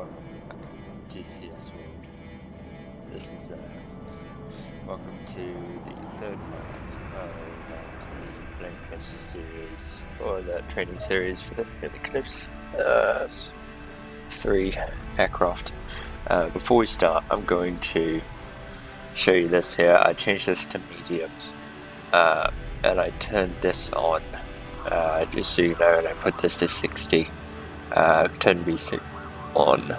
welcome back to GCS World. This is welcome to the third part of the Flame Cliffs series, or the training series for the Flame Cliffs 3 aircraft. Before we start, I'm going to show you this here. I changed this to medium, and I turned this on, just so you know, and I put this to 60. Turned V6 on.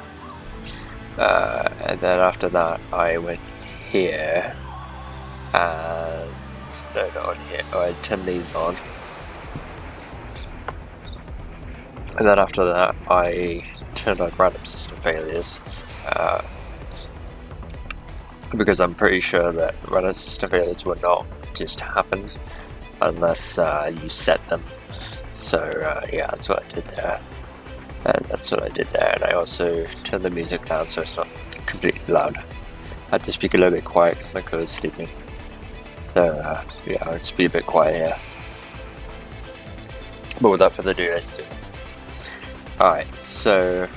And then after that I went here and no, not on here. I turned these on, and then after that I turned on random system failures, because I'm pretty sure that random system failures will not just happen unless you set them. So yeah, that's what I did there. And that's what I did there, and I also turned the music down so it's not completely loud. I had to speak a little bit quiet because my crew is sleeping. So yeah, I'll just be a bit quiet here. But without further ado, let's do it. Alright, so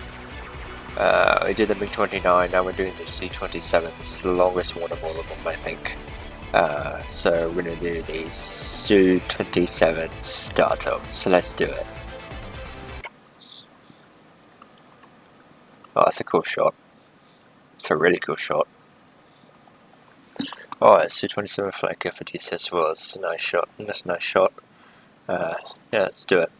we did the MiG-29, now we're doing the C-27. This is the longest one of all of them, I think. So we're going to do the Su-27 startup, so let's do it. Oh, that's a cool shot. It's a really cool shot. Alright, Su-27 flanker for GCS World. It's a nice shot. That's a nice shot. Yeah, let's do it.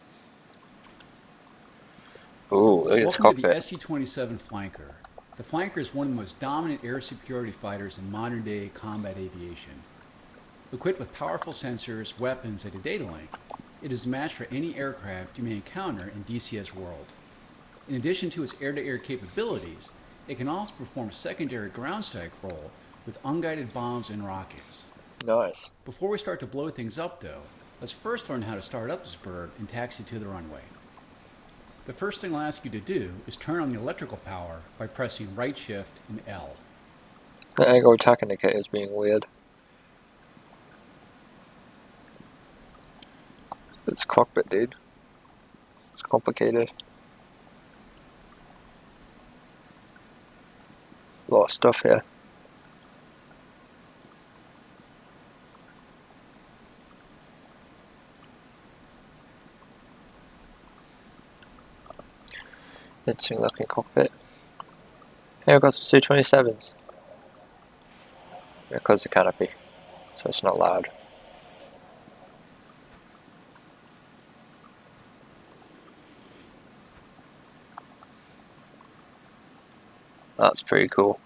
Ooh, look at this cockpit. Welcome to the SU-27 Flanker. The Flanker is one of the most dominant air superiority fighters in modern-day combat aviation. Equipped with powerful sensors, weapons, and a data link, it is a match for any aircraft you may encounter in DCS World. In addition to its air-to-air capabilities, it can also perform a secondary ground strike role with unguided bombs and rockets. Nice. Before we start to blow things up, though, let's first learn how to start up this bird and taxi to the runway. The first thing I'll ask you to do is turn on the electrical power by pressing right shift and L. The angle attack indicator is being weird. It's cockpit, dude. It's complicated. A lot of stuff here. Interesting looking cockpit. Here I've got some Su-27s. I'm gonna close the canopy so it's not loud. That's pretty cool.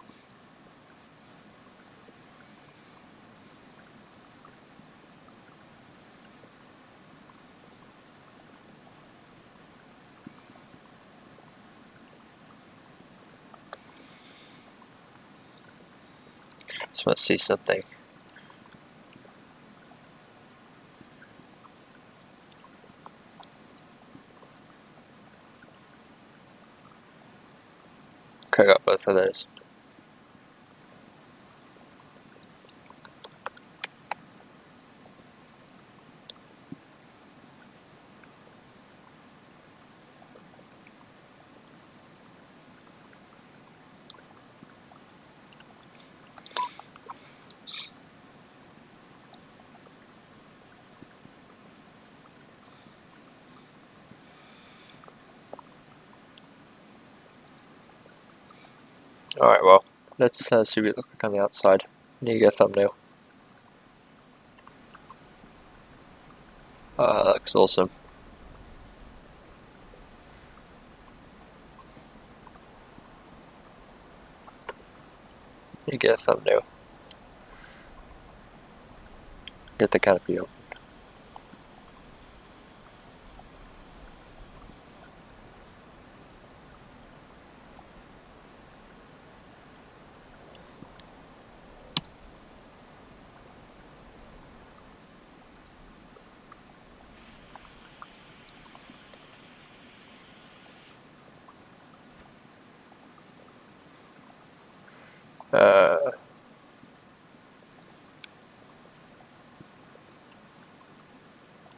Just want to see something. Okay, I got both of those. Alright, well, let's see what it looks like on the outside. Need to get a thumbnail. That looks awesome. Need to get a thumbnail. Get the canopy open.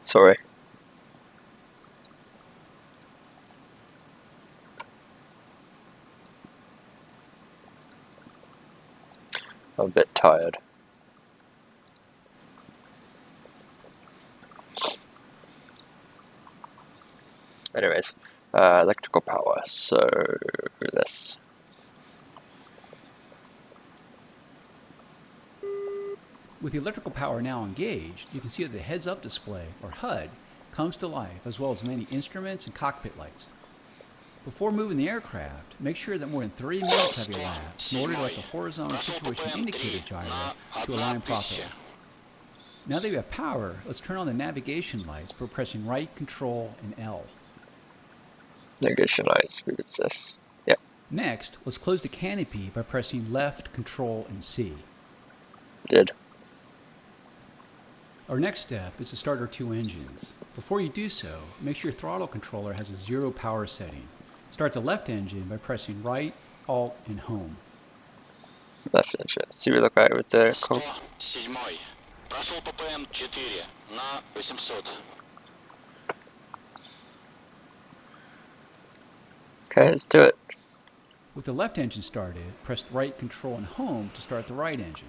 Sorry. I'm a bit tired. Anyways, electrical power. So this. With the electrical power now engaged, you can see that the heads-up display, or HUD, comes to life, as well as many instruments and cockpit lights. Before moving the aircraft, make sure that more than 3 minutes have elapsed in order to let the horizontal situation indicator gyro to align properly. Now that you have power, let's turn on the navigation lights by pressing right, Control, and L. Navigation lights, it's this. Yep. Next, let's close the canopy by pressing left, Control, and C. Did. Our next step is to start our 2 engines. Before you do so, make sure your throttle controller has a 0 power setting. Start the left engine by pressing right, Alt, and Home. Left engine. See what we look like with the code. Okay, let's do it. With the left engine started, press right, Control, and Home to start the right engine.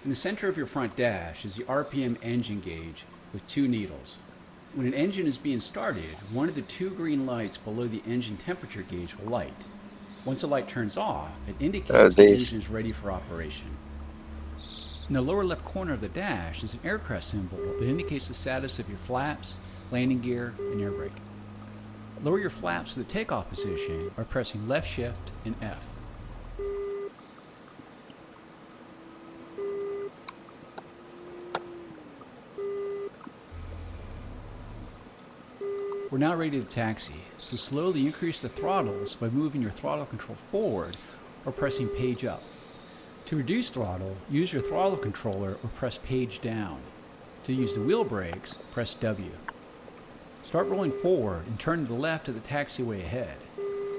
In the center of your front dash is the RPM engine gauge with 2 needles. When an engine is being started, one of the 2 green lights below the engine temperature gauge will light. Once the light turns off, it indicates the engine is ready for operation. In the lower left corner of the dash is an aircraft symbol that indicates the status of your flaps, landing gear, and air brake. Lower your flaps to the takeoff position by pressing left shift and F. We're now ready to taxi, so slowly increase the throttles by moving your throttle control forward or pressing page up. To reduce throttle, use your throttle controller or press page down. To use the wheel brakes, press W. Start rolling forward and turn to the left of the taxiway ahead.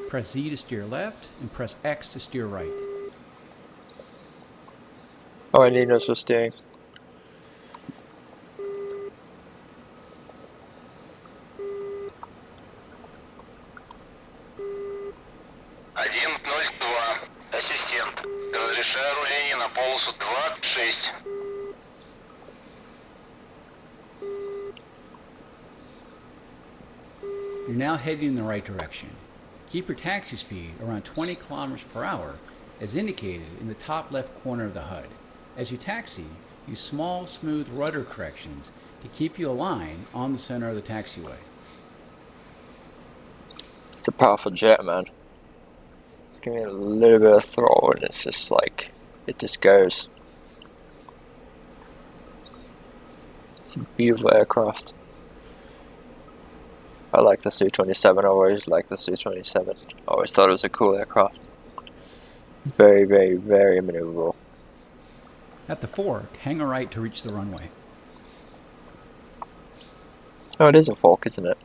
Press Z to steer left and press X to steer right. Oh, I need no for steering. You're now heading in the right direction. Keep your taxi speed around 20 kilometers per hour as indicated in the top left corner of the HUD. As you taxi, use small, smooth rudder corrections to keep you aligned on the center of the taxiway. It's a powerful jet, man. Just give me a little bit of throttle and it's just like, it just goes. It's a beautiful aircraft. I like the Su-27, I always liked the Su-27. I always thought it was a cool aircraft. Very, very, very maneuverable. At the fork, hang a right to reach the runway. Oh, it is a fork, isn't it?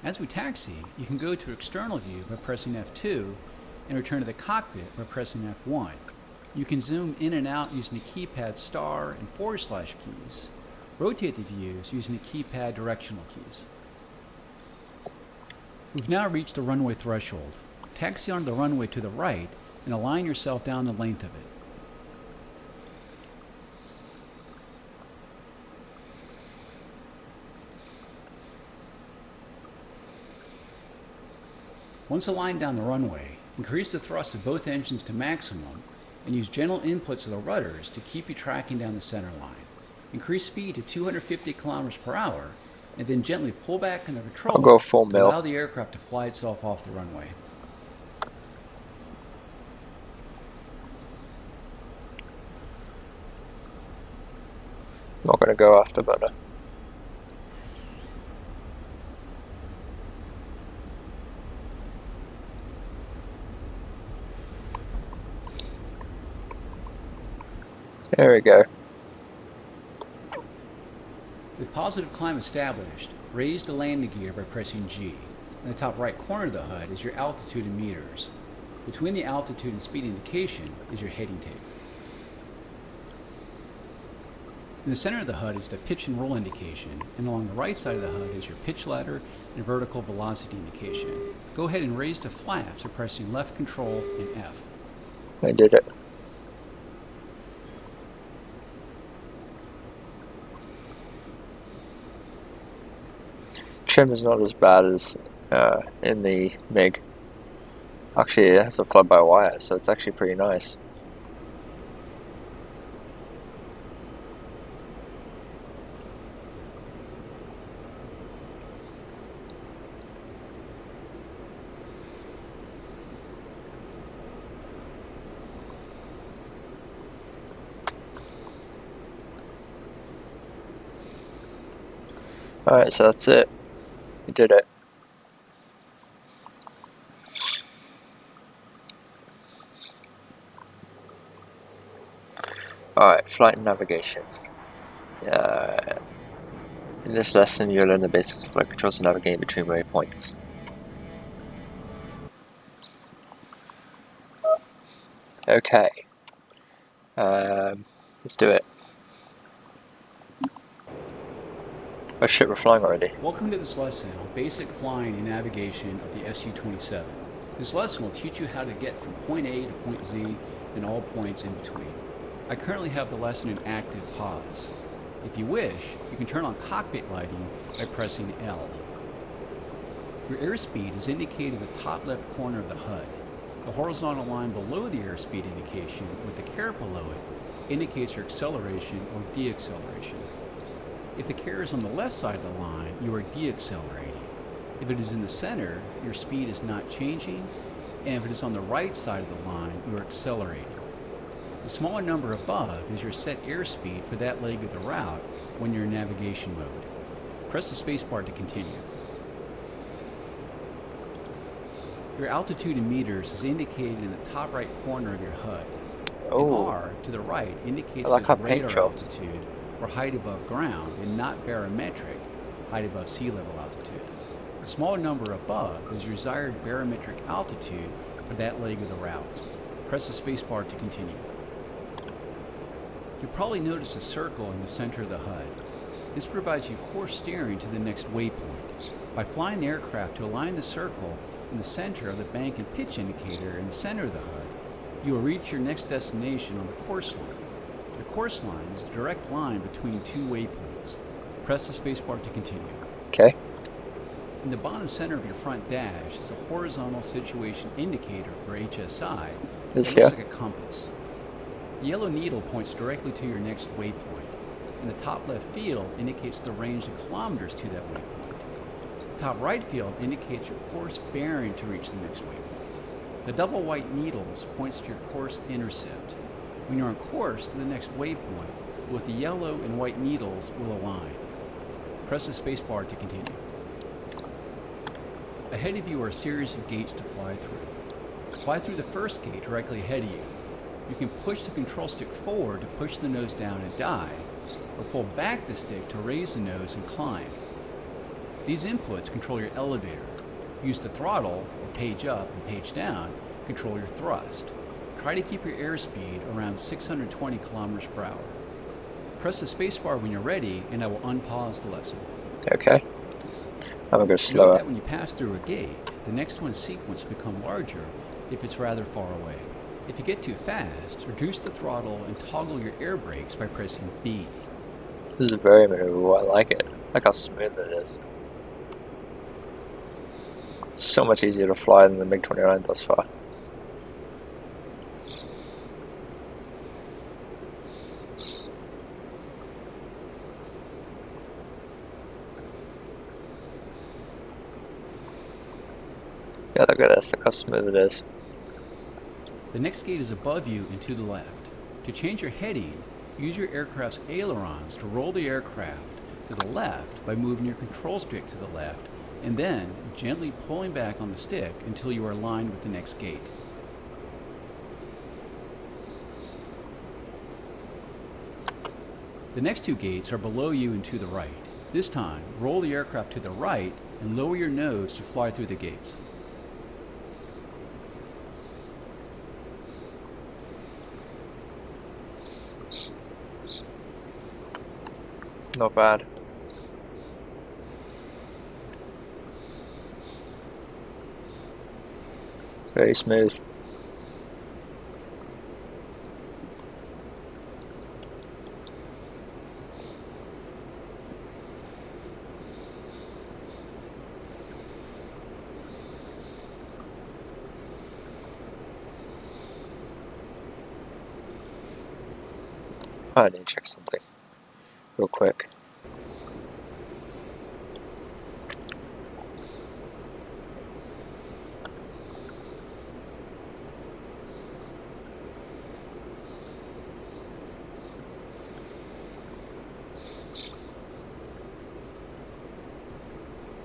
As we taxi, you can go to external view by pressing F2 and return to the cockpit by pressing F1. You can zoom in and out using the keypad star and / keys. Rotate the views using the keypad directional keys. We've now reached the runway threshold. Taxi onto the runway to the right and align yourself down the length of it. Once aligned down the runway, increase the thrust of both engines to maximum and use gentle inputs of the rudders to keep you tracking down the center line. Increase speed to 250 kilometers per hour and then gently pull back on the controller I'll go full to mil. allow the aircraft to fly itself off the runway. I'm not going to go after, but there we go. With positive climb established, raise the landing gear by pressing G. In the top right corner of the HUD is your altitude in meters. Between the altitude and speed indication is your heading tape. In the center of the HUD is the pitch and roll indication, and along the right side of the HUD is your pitch ladder and vertical velocity indication. Go ahead and raise the flaps by pressing left control and F. I did it. Trim is not as bad as in the MiG. Actually, it has a fly-by-wire, so it's actually pretty nice. Alright, so that's it. We did it. Alright, flight and navigation. In this lesson, you'll learn the basics of flight controls and navigating between waypoints. Okay. Let's do it. Oh shit, we're flying already. Welcome to this lesson on basic flying and navigation of the Su-27. This lesson will teach you how to get from point A to point Z and all points in between. I currently have the lesson in active pause. If you wish, you can turn on cockpit lighting by pressing L. Your airspeed is indicated in the top left corner of the HUD. The horizontal line below the airspeed indication with the caret below it indicates your acceleration or deacceleration. If the caret is on the left side of the line, you are deaccelerating. If it is in the center, your speed is not changing, and if it is on the right side of the line, you are accelerating. The smaller number above is your set airspeed for that leg of the route when you're in navigation mode. Press the spacebar to continue. Your altitude in meters is indicated in the top right corner of your HUD. Oh. R to the right indicates I like there's how radar paint job. altitude or height above ground and not barometric, height above sea level altitude. The smaller number above is your desired barometric altitude for that leg of the route. Press the spacebar to continue. You'll probably notice a circle in the center of the HUD. This provides you course steering to the next waypoint. By flying the aircraft to align the circle in the center of the bank and pitch indicator in the center of the HUD, you will reach your next destination on the course line. The course line is the direct line between two waypoints. Press the spacebar to continue. Okay. In the bottom center of your front dash is a horizontal situation indicator, or HSI, This that here? looks like a compass. The yellow needle points directly to your next waypoint, and the top left field indicates the range in kilometers to that waypoint. The top right field indicates your course bearing to reach the next waypoint. The double white needles points to your course intercept. When you're on course to the next waypoint, both the yellow and white needles will align. Press the spacebar to continue. Ahead of you are a series of gates to fly through. Fly through the first gate directly ahead of you. You can push the control stick forward to push the nose down and dive, or pull back the stick to raise the nose and climb. These inputs control your elevator. Use the throttle, or page up and page down, control your thrust. Try to keep your airspeed around 620 kilometers per hour. Press the spacebar when you're ready, and I will unpause the lesson. Okay. I'm gonna go Note slower. that when you pass through a gate, the next one's sequence will become larger if it's rather far away. If you get too fast, reduce the throttle and toggle your air brakes by pressing B. This is very maneuverable. I like it. I like how smooth it is. So much easier to fly than the MiG-29 thus far. Yeah, look at this. Look how smooth it is. The next gate is above you and to the left. To change your heading, use your aircraft's ailerons to roll the aircraft to the left by moving your control stick to the left and then gently pulling back on the stick until you are aligned with the next gate. The next two gates are below you and to the right. This time, roll the aircraft to the right and lower your nose to fly through the gates. not bad. Very smooth. I need to check something real quick.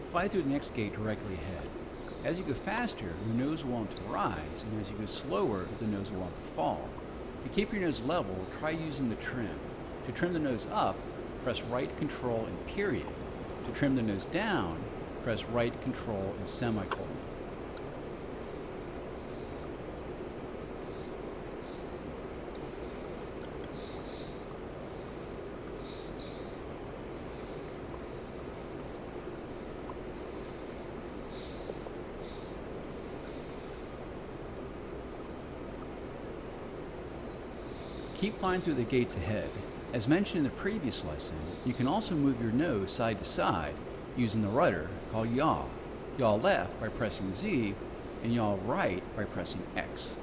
Fly through the next gate directly ahead. As you go faster, your nose will want to rise, and as you go slower, the nose will want to fall. To keep your nose level, try using the trim. To trim the nose up, press right control and period. To trim the nose down, press right control and semicolon. Keep flying through the gates ahead. As mentioned in the previous lesson, you can also move your nose side to side using the rudder called yaw. Yaw left by pressing Z, and yaw right by pressing X.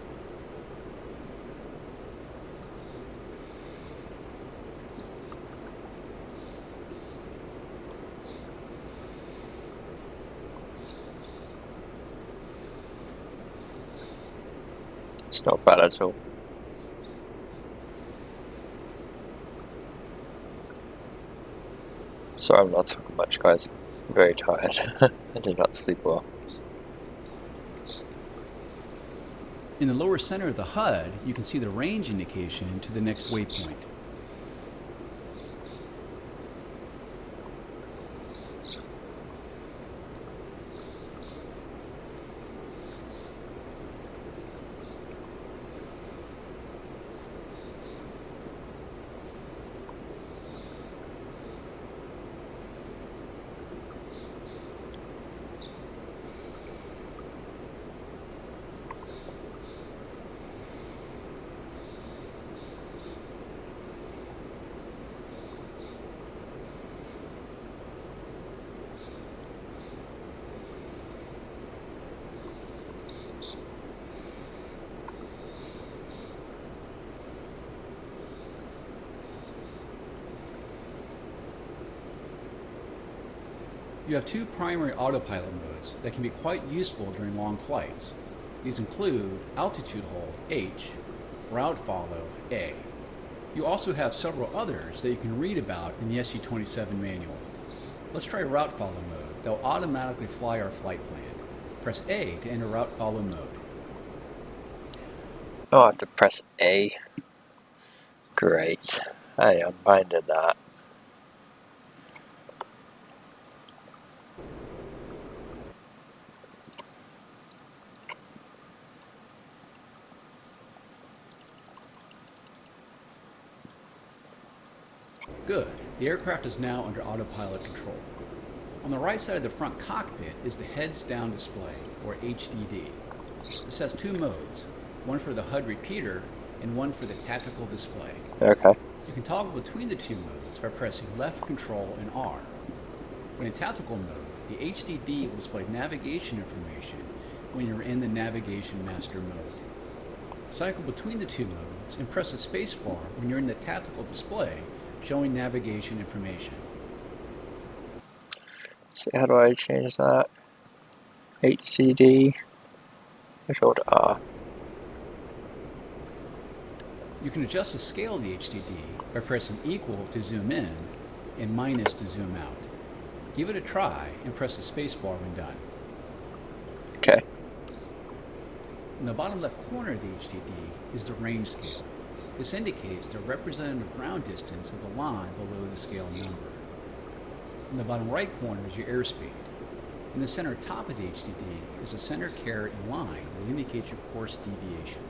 It's not bad at all. Sorry, I'm not talking much, guys. I'm very tired. I did not sleep well. In the lower center of the HUD, you can see the range indication to the next waypoint. You have two primary autopilot modes that can be quite useful during long flights. These include altitude hold, H, route follow, A. You also have several others that you can read about in the SU-27 manual. Let's try route follow mode. They'll automatically fly our flight plan. Press A to enter route follow mode. Oh, I have to press A. Great. I unbinded that. Good. The aircraft is now under autopilot control. On the right side of the front cockpit is the heads down display, or HDD. This has two modes, one for the HUD repeater and one for the tactical display. Okay. You can toggle between the two modes by pressing left control and R. When in tactical mode, the HDD will display navigation information when you're in the navigation master mode. Cycle between the two modes and press the spacebar when you're in the tactical display showing navigation information. So how do I change that? HDD. Hold R. You can adjust the scale of the HDD by pressing equal to zoom in and minus to zoom out. Give it a try and press the spacebar when done. Okay. In the bottom left corner of the HDD is the range scale. This indicates the representative ground distance of the line below the scale number. In the bottom right corner is your airspeed. In the center top of the HDD is a center caret and line that indicates your course deviation.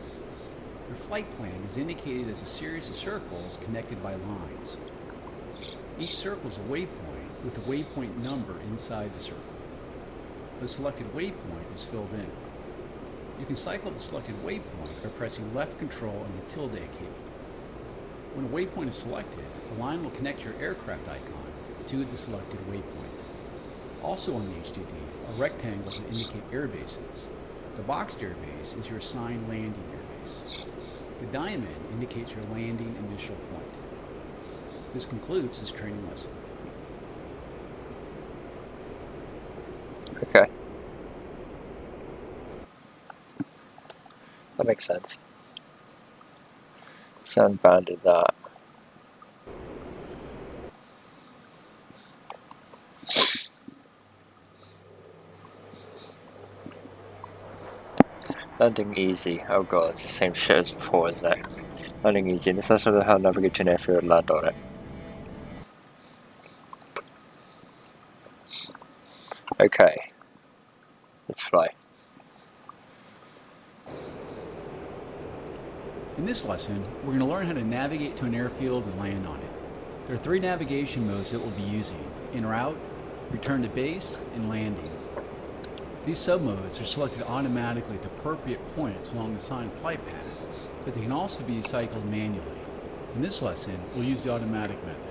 Your flight plan is indicated as a series of circles connected by lines. Each circle is a waypoint with the waypoint number inside the circle. The selected waypoint is filled in. You can cycle the selected waypoint by pressing left control on the tilde key. When a waypoint is selected, the line will connect your aircraft icon to the selected waypoint. Also on the HDD are rectangles that indicate air bases. The boxed air base is your assigned landing air base. The diamond indicates your landing initial point. This concludes this training lesson. Okay. That makes sense. Sound bounded that. Landing easy. Oh god, it's the same shit as before, isn't it? Landing easy. This is how to navigate an airfield and land on it. Okay. Let's fly. In this lesson, we're going to learn how to navigate to an airfield and land on it. There are 3 navigation modes that we'll be using: en route, return to base, and landing. These submodes are selected automatically at the appropriate points along the assigned flight path, but they can also be cycled manually. In this lesson, we'll use the automatic method.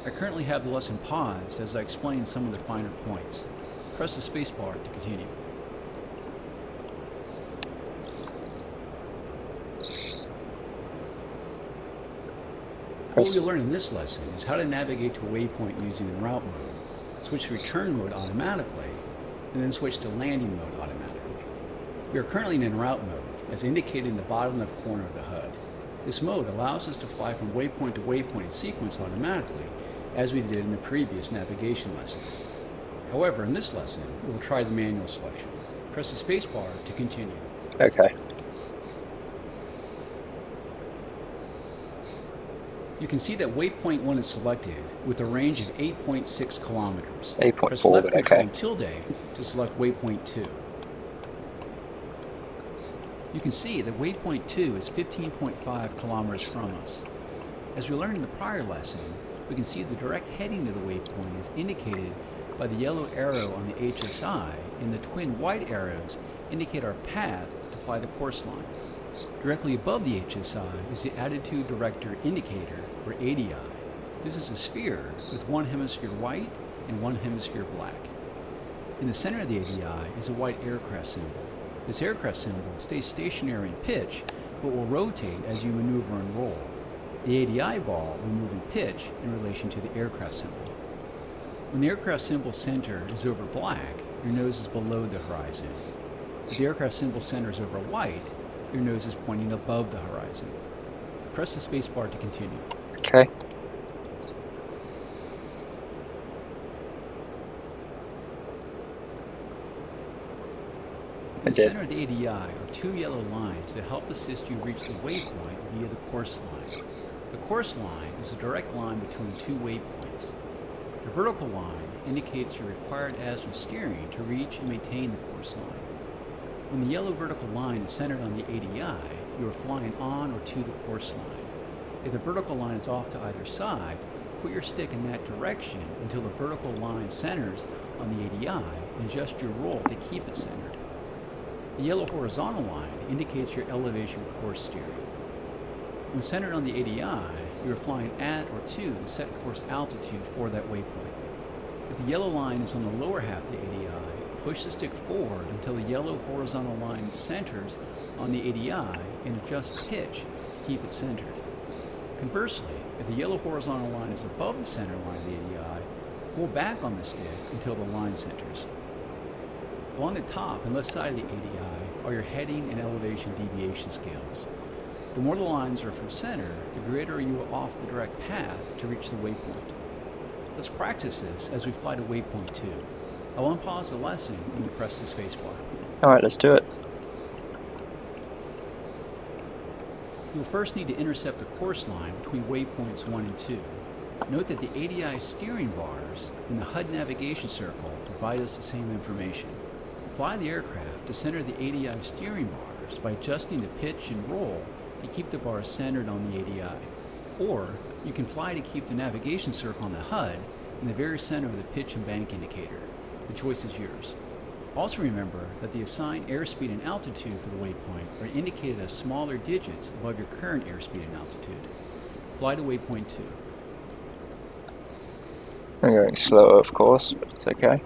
I currently have the lesson paused as I explain some of the finer points. Press the spacebar to continue. What we'll learn in this lesson is how to navigate to a waypoint using en route mode, switch to return mode automatically, and then switch to landing mode automatically. We are currently in en route mode, as indicated in the bottom left corner of the HUD. This mode allows us to fly from waypoint to waypoint in sequence automatically, as we did in the previous navigation lesson. However, in this lesson, we will try the manual selection. Press the spacebar to continue. Okay. You can see that waypoint 1 is selected with a range of 8.6 kilometers. 8.4, Press left but control okay. and tilde to select waypoint 2. You can see that waypoint 2 is 15.5 kilometers from us. As we learned in the prior lesson, we can see the direct heading to the waypoint is indicated by the yellow arrow on the HSI, and the twin white arrows indicate our path to fly the course line. Directly above the HSI is the Attitude Director Indicator, or ADI. This is a sphere with one hemisphere white and one hemisphere black. In the center of the ADI is a white aircraft symbol. This aircraft symbol stays stationary in pitch, but will rotate as you maneuver and roll. The ADI ball will move in pitch in relation to the aircraft symbol. When the aircraft symbol center is over black, your nose is below the horizon. If the aircraft symbol center is over white, your nose is pointing above the horizon. Press the spacebar to continue. Okay. In the center of the ADI are 2 yellow lines that help assist you reach the waypoint via the course line. The course line is a direct line between 2 waypoints. The vertical line indicates your required azimuth steering to reach and maintain the course line. When the yellow vertical line is centered on the ADI, you are flying on or to the course line. If the vertical line is off to either side, put your stick in that direction until the vertical line centers on the ADI and adjust your roll to keep it centered. The yellow horizontal line indicates your elevation course steering. When centered on the ADI, you are flying at or to the set course altitude for that waypoint. If the yellow line is on the lower half of the ADI, push the stick forward until the yellow horizontal line centers on the ADI and adjust pitch to keep it centered. Conversely, if the yellow horizontal line is above the center line of the ADI, pull back on the stick until the line centers. Along the top and left side of the ADI are your heading and elevation deviation scales. The more the lines are from center, the greater you are off the direct path to reach the waypoint. Let's practice this as we fly to waypoint 2. I will unpause the lesson when you press the spacebar. Alright, let's do it. You will first need to intercept the course line between waypoints 1 and 2. Note that the ADI steering bars and the HUD navigation circle provide us the same information. Fly the aircraft to center the ADI steering bars by adjusting the pitch and roll to keep the bars centered on the ADI. Or you can fly to keep the navigation circle on the HUD in the very center of the pitch and bank indicator. The choice is yours. Also remember that the assigned airspeed and altitude for the waypoint are indicated as smaller digits above your current airspeed and altitude. Fly to waypoint 2. I'm going slower, of course, but it's okay.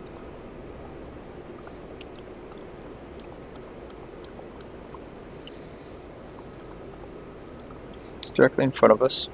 It's directly in front of us.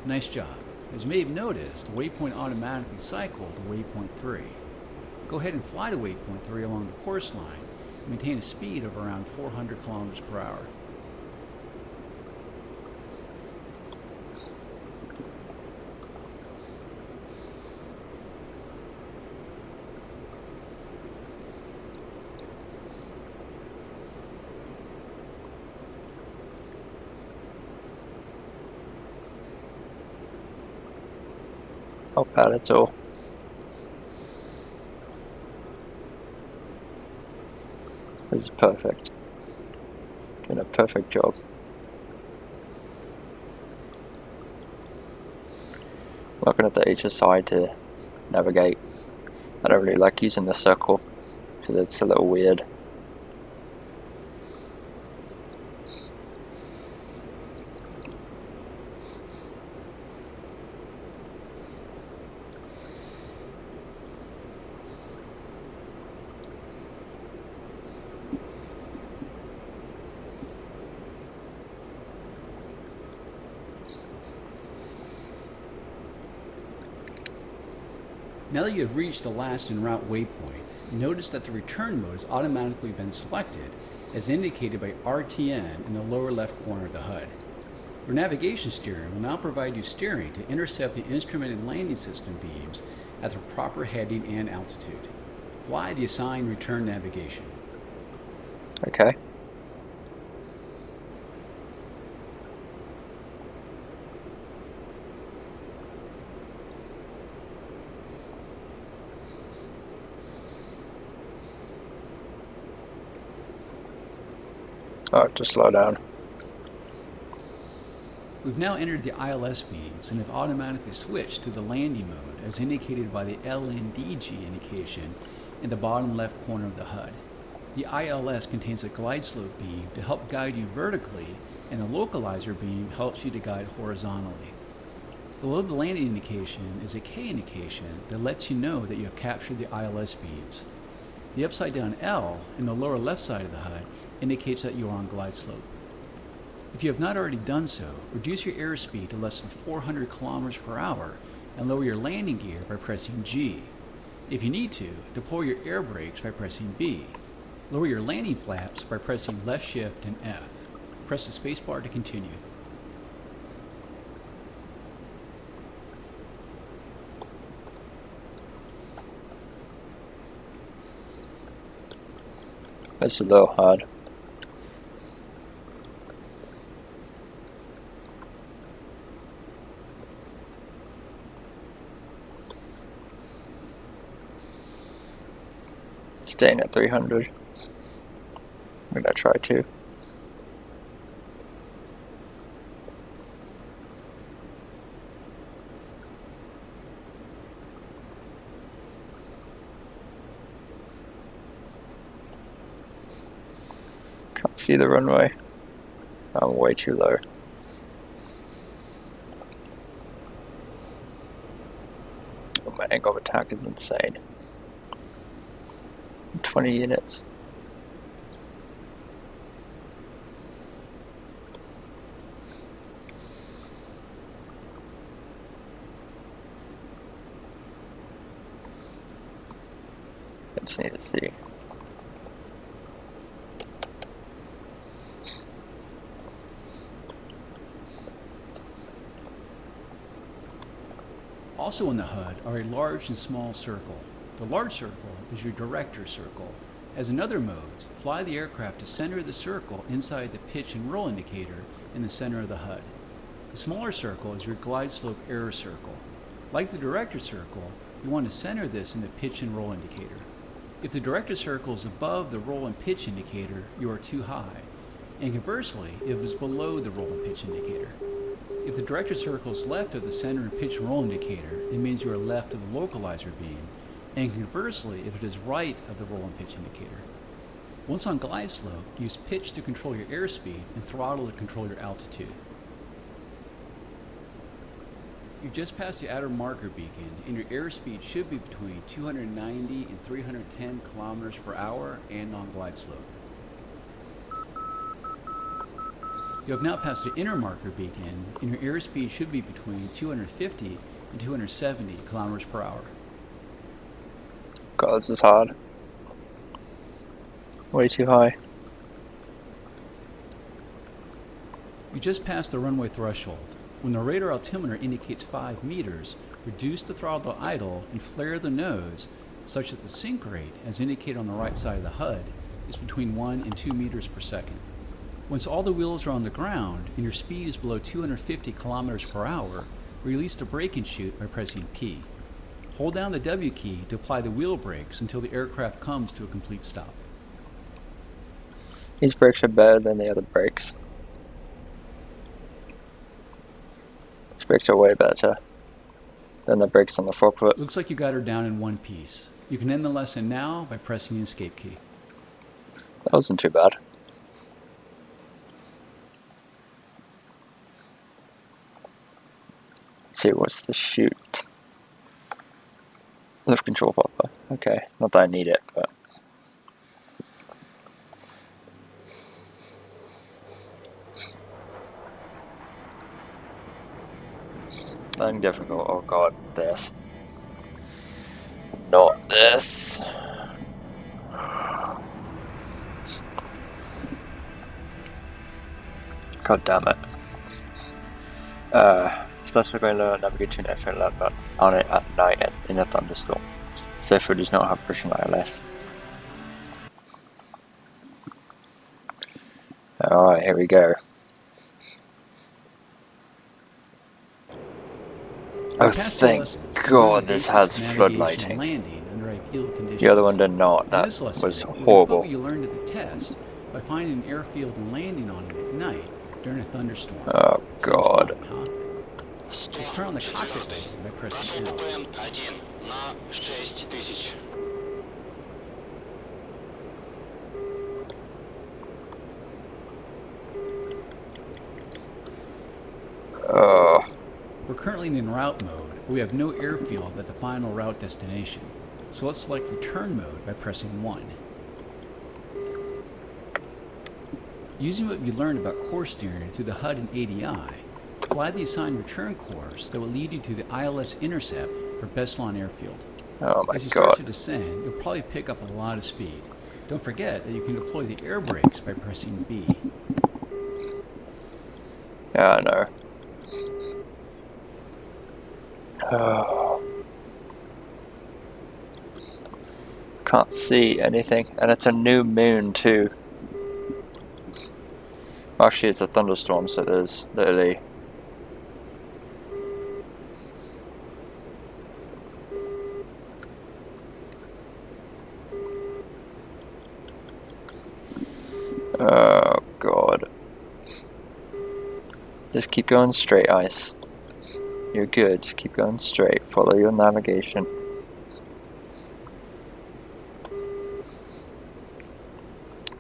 Nice job. As you may have noticed, the waypoint automatically cycled to waypoint 3. Go ahead and fly to waypoint 3 along the course line and maintain a speed of around 400 kilometers per hour. Not bad at all. This is perfect. Doing a perfect job. Looking at the HSI to navigate. I don't really like using the circle because it's a little weird. Now that you have reached the last en route waypoint, notice that the return mode has automatically been selected as indicated by RTN in the lower left corner of the HUD. Your navigation steering will now provide you steering to intercept the instrument and landing system beams at the proper heading and altitude. Fly the assigned return navigation. Okay. Oh, just slow down. We've now entered the ILS beams and have automatically switched to the landing mode as indicated by the LNDG indication in the bottom left corner of the HUD. The ILS contains a glide slope beam to help guide you vertically, and the localizer beam helps you to guide horizontally. Below the landing indication is a K indication that lets you know that you have captured the ILS beams. The upside down L in the lower left side of the HUD indicates that you are on glide slope. If you have not already done so, reduce your airspeed to less than 400 kilometers per hour and lower your landing gear by pressing G. If you need to, deploy your air brakes by pressing B. Lower your landing flaps by pressing left shift and F. Press the spacebar to continue. It's a little hard. Staying at 300. I'm gonna try to. Can't see the runway. I'm way too low. Oh, my angle of attack is insane. 20 units. I just need to see. Also in the HUD are a large and small circle. The large circle is your director circle. As in other modes, fly the aircraft to center the circle inside the pitch and roll indicator in the center of the HUD. The smaller circle is your glide slope error circle. Like the director circle, you want to center this in the pitch and roll indicator. If the director circle is above the roll and pitch indicator, you are too high. And conversely, if it is below the roll and pitch indicator. If the director circle is left of the center and pitch and roll indicator, it means you are left of the localizer beam. And conversely, if it is right of the roll and pitch indicator. Once on glide slope, use pitch to control your airspeed and throttle to control your altitude. You just passed the outer marker beacon, and your airspeed should be between 290 and 310 kilometers per hour and on glide slope. You have now passed the inner marker beacon, and your airspeed should be between 250 and 270 kilometers per hour. God, this is hard. Way too high. You just passed the runway threshold. When the radar altimeter indicates 5 meters, reduce the throttle to idle and flare the nose such that the sink rate, as indicated on the right side of the HUD, is between 1 and 2 meters per second. Once all the wheels are on the ground and your speed is below 250 kilometers per hour, release the brake and chute by pressing P. Hold down the W key to apply the wheel brakes until the aircraft comes to a complete stop. These brakes are better than the other brakes. These brakes are way better than the brakes on the forklift. Looks like you got her down in one piece. You can end the lesson now by pressing the escape key. That wasn't too bad. Let's see, what's the chute? Lift control popper. Okay, not that I need it, but... Landing difficult. Oh god, this. Not this. God damn it. So that's we're going to learn navigation airfield land on it at night and in a thunderstorm. Therefore does not have pushing ILS. Alright, here we go. Oh, thank God this has flood lighting. The other one did not. That was horrible. You learned at the test by finding an airfield and landing on it at night during a thunderstorm. Oh God. Fun, huh? Let's turn on the cockpit light by pressing L. We're currently in en route mode, but we have no airfield at the final route destination. So let's select return mode by pressing 1. Using what you learned about course steering through the HUD and ADI, fly the assigned return course that will lead you to the ILS intercept for Beslan Airfield. Oh my As you God. start to descend, you'll probably pick up a lot of speed. Don't forget that you can deploy the air brakes by pressing B. Yeah, I know. Oh. Can't see anything, and it's a new moon too. Actually, it's a thunderstorm, so there's literally... Oh God. Just keep going straight, Ice. You're good, just keep going straight. Follow your navigation.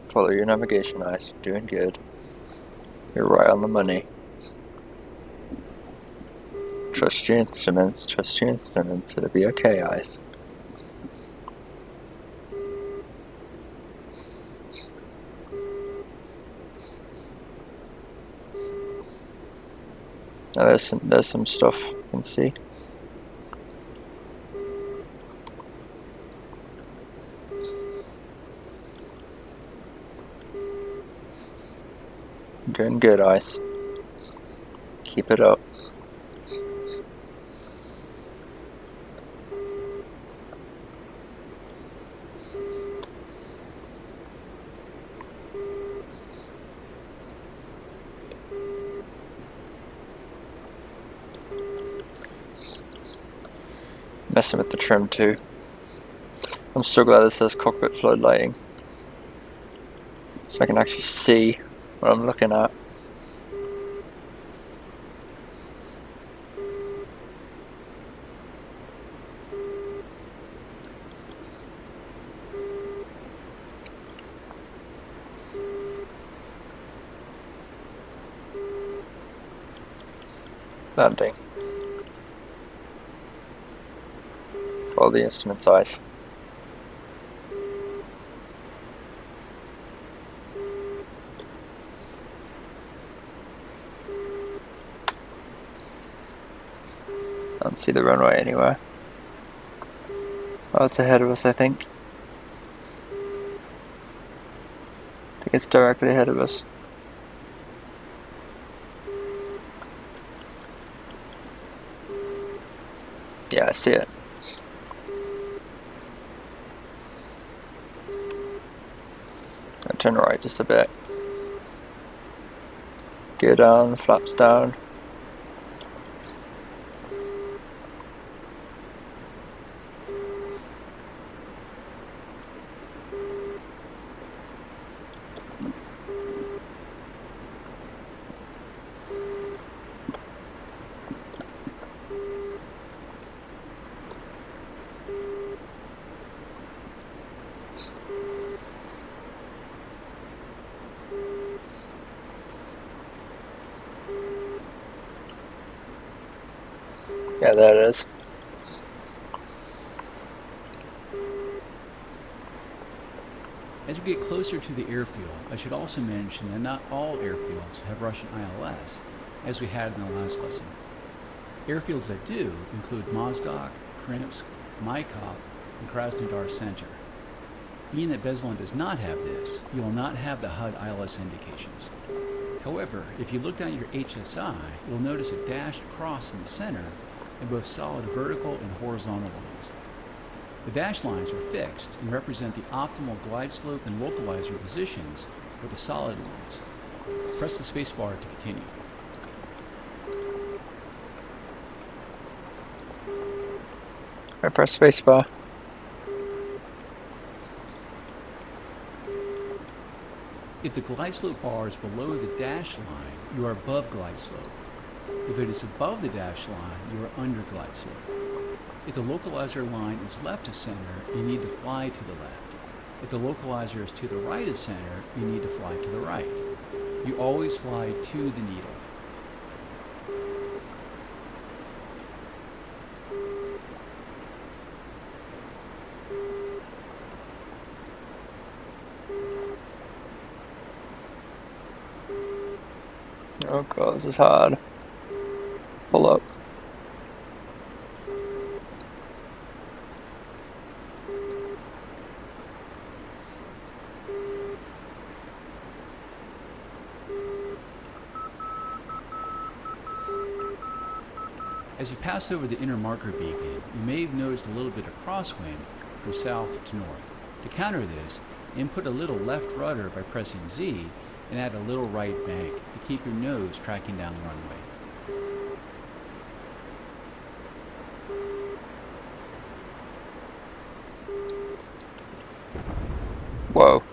Follow your navigation, Ice. You're doing good. You're right on the money. Trust your instruments, trust your instruments. It'll be okay, Ice. Now there's some stuff you can see. Doing good, Ice. Keep it up. Messing with the trim too. I'm so glad this says cockpit flood lighting, so I can actually see what I'm looking at. Landing. Follow the instrument's eyes. Don't see the runway anywhere. Oh, it's ahead of us, I think. I think it's directly ahead of us. Yeah, I see it. I'll turn right just a bit. Gear down, flaps down. Yeah, there it is. As we get closer to the airfield, I should also mention that not all airfields have Russian ILS, as we had in the last lesson. Airfields that do include Mozdok, Krimsk, Maikop, and Krasnodar Center. Being that Beslan does not have this, you will not have the HUD ILS indications. However, if you look down at your HSI, you'll notice a dashed cross in the center and both solid vertical and horizontal lines. The dashed lines are fixed and represent the optimal glide slope and localizer positions for the solid lines. Press the spacebar to continue. I press spacebar. If the glide slope bar is below the dashed line, you are above glide slope. If it is above the dashed line, you are under glide slope. If the localizer line is left of center, you need to fly to the left. If the localizer is to the right of center, you need to fly to the right. You always fly to the needle. Oh god, this is hard. Pull up. As you pass over the inner marker beacon, you may have noticed a little bit of crosswind from south to north. To counter this, input a little left rudder by pressing Z and add a little right bank to keep your nose tracking down the runway. Whoa.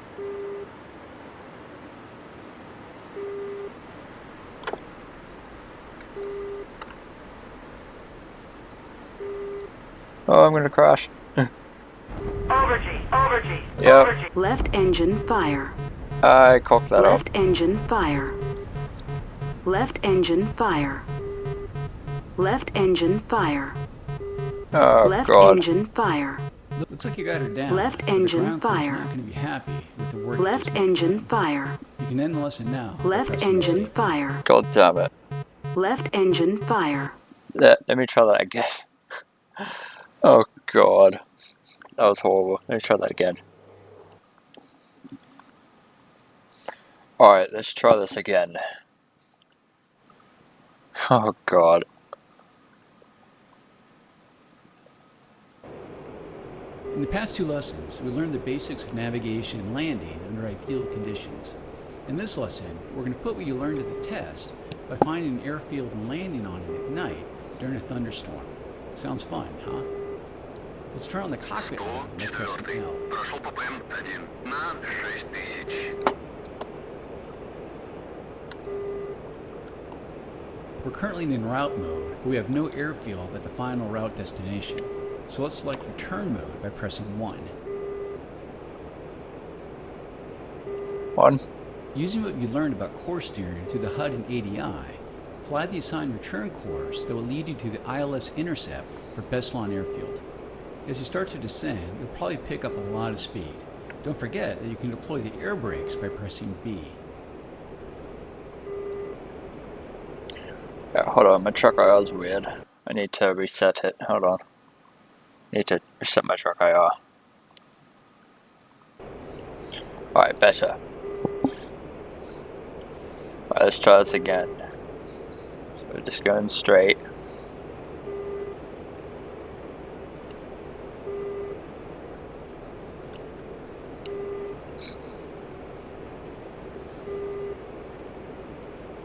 Oh, I'm gonna crash. Overgy. Yep. Left engine fire. I cocked that up. Left engine fire. Left engine fire. Left engine fire. Oh Left god. engine fire. Looks like you got her down. Left but the engine ground crew's fire. not going to be happy with the work you Left just engine did. fire. You can end the lesson now. by Left pressing engine escape. fire. God damn it. Left engine fire. Let me try that again. Oh god. That was horrible. Let me try that again. Alright, let's try this again. Oh god. In the past 2 lessons, we learned the basics of navigation and landing under ideal conditions. In this lesson, we're going to put what you learned to the test by finding an airfield and landing on it at night during a thunderstorm. Sounds fun, huh? Let's turn on the cockpit light by pressing L. Прошел по ПМ-1 на 6000. We're currently in route mode, but we have no airfield at the final route destination. So let's select return mode by pressing 1. 1. Using what you learned about course steering through the HUD and ADI, fly the assigned return course that will lead you to the ILS intercept for Beslan Airfield. As you start to descend, you'll probably pick up a lot of speed. Don't forget that you can deploy the air brakes by pressing B. Yeah, hold on, my truck IR is weird. I need to reset it. Hold on. Need to reset my truck IR. Alright, better. Alright, let's try this again. So we're just going straight.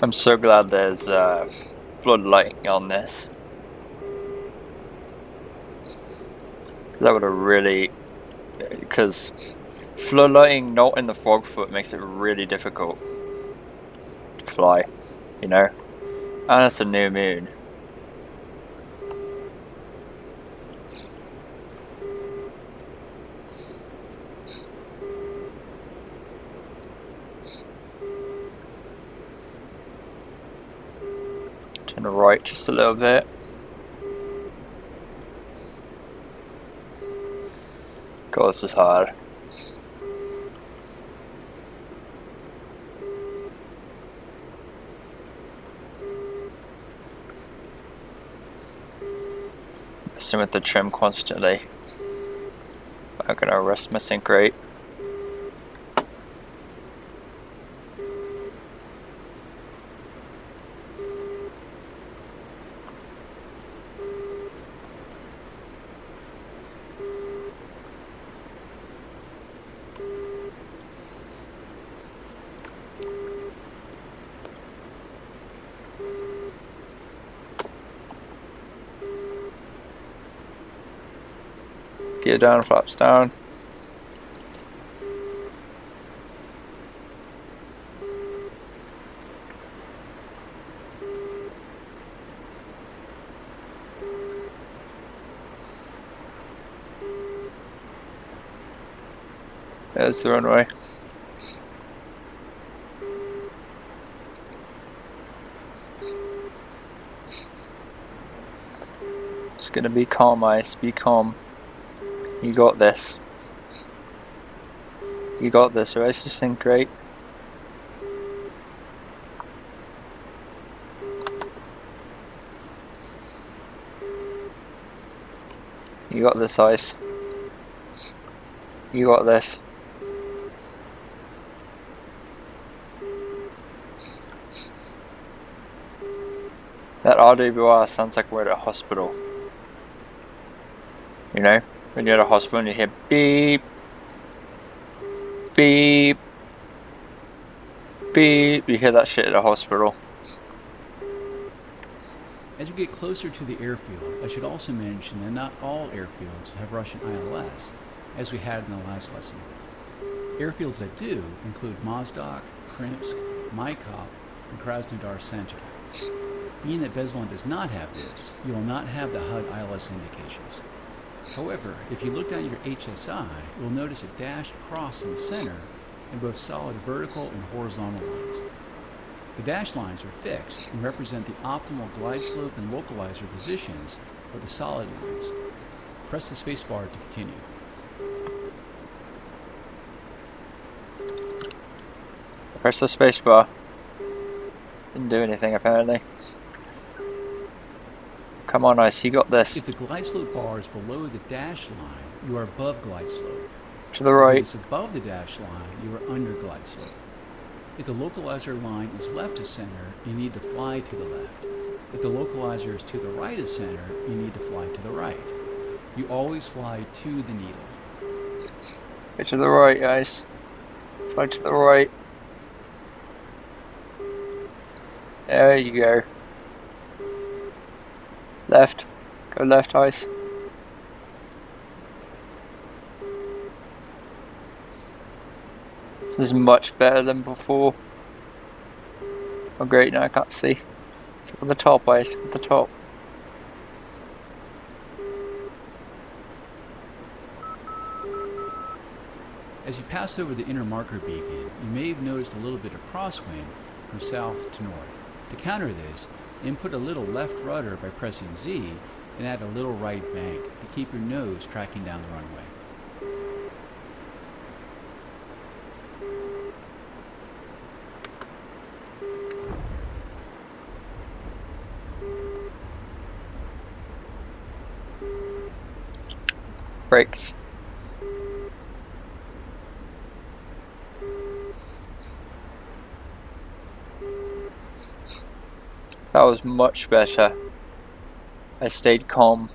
I'm so glad there's floodlighting on this. That would have really, because floodlighting not in the fog foot makes it really difficult to fly, you know, and it's a new moon. Turn right just a little bit. God, this is hard. Messing with the trim constantly. I'm gonna rest my sync rate. Gear down, flaps down. There's the runway. It's gonna be calm, ice. Be calm. You got this. You got this, right? Just think great. You got this, ice. You got this. That RWR sounds like we're at a hospital. You know? When you're at a hospital and you hear beep, beep, beep, you hear that shit at a hospital. As we get closer to the airfield, I should also mention that not all airfields have Russian ILS, as we had in the last lesson. Airfields that do include Mozdok, Krimsk, Maikop, and Krasnodar Center. Being that Beslan does not have this, you will not have the HUD ILS indications. However, if you look down your HSI, you'll notice a dashed cross in the center and both solid vertical and horizontal lines. The dashed lines are fixed and represent the optimal glide slope and localizer positions of the solid lines. Press the spacebar to continue. Press the spacebar. Didn't do anything apparently. Come on, Ice, you got this. If the glide slope bar is below the dash line, you are above glide slope. To the If it right. is above the dash line, you are under glide slope. If the localizer line is left of center, you need to fly to the left. If the localizer is to the right of center, you need to fly to the right. You always fly to the needle. Get to the right, guys. Fly to the right. There you go. Left. Go left, Ice. This is much better than before. Oh great, now I can't see. It's up on the top, Ice. At the top. As you pass over the inner marker beacon, you may have noticed a little bit of crosswind from south to north. To counter this, input a little left rudder by pressing Z and add a little right bank to keep your nose tracking down the runway. Brakes. That was much better. I stayed calm.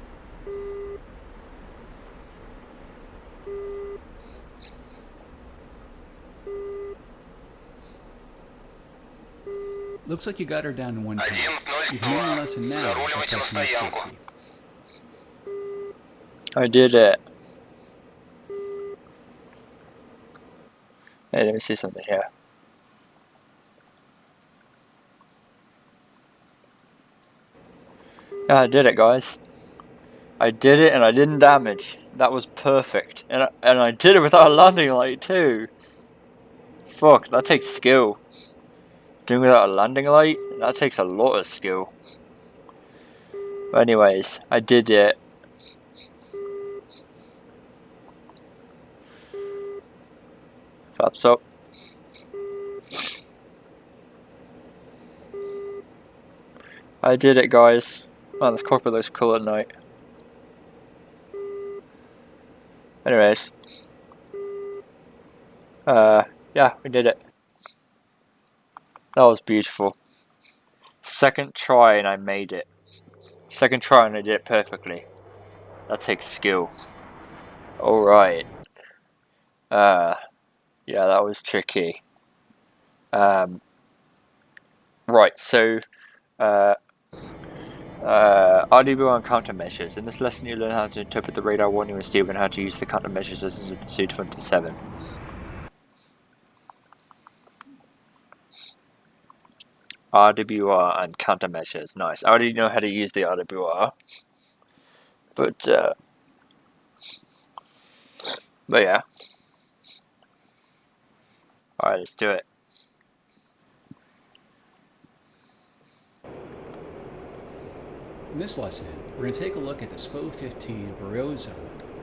Looks like you got her down to one pass. You can end the lesson now by pressing the escape key. I did it. Hey, let me see something here. Yeah, I did it, guys. I did it and I didn't damage. That was perfect. And I did it without a landing light too. Fuck, that takes skill. Doing without a landing light? That takes a lot of skill. But anyways, I did it. Flaps up. I did it, guys. Oh, this cockpit looks cool at night. Anyways. Yeah, we did it. That was beautiful. Second try and I made it. Second try and I did it perfectly. That takes skill. Alright. Yeah, that was tricky. Right, so RDBR and countermeasures. In this lesson you learn how to interpret the radar warning receiver and how to use the countermeasures as in the Su-27. RWR and countermeasures. Nice. I already know how to use the RWR. But yeah. Alright, let's do it. In this lesson, we're going to take a look at the SPO-15 Barroso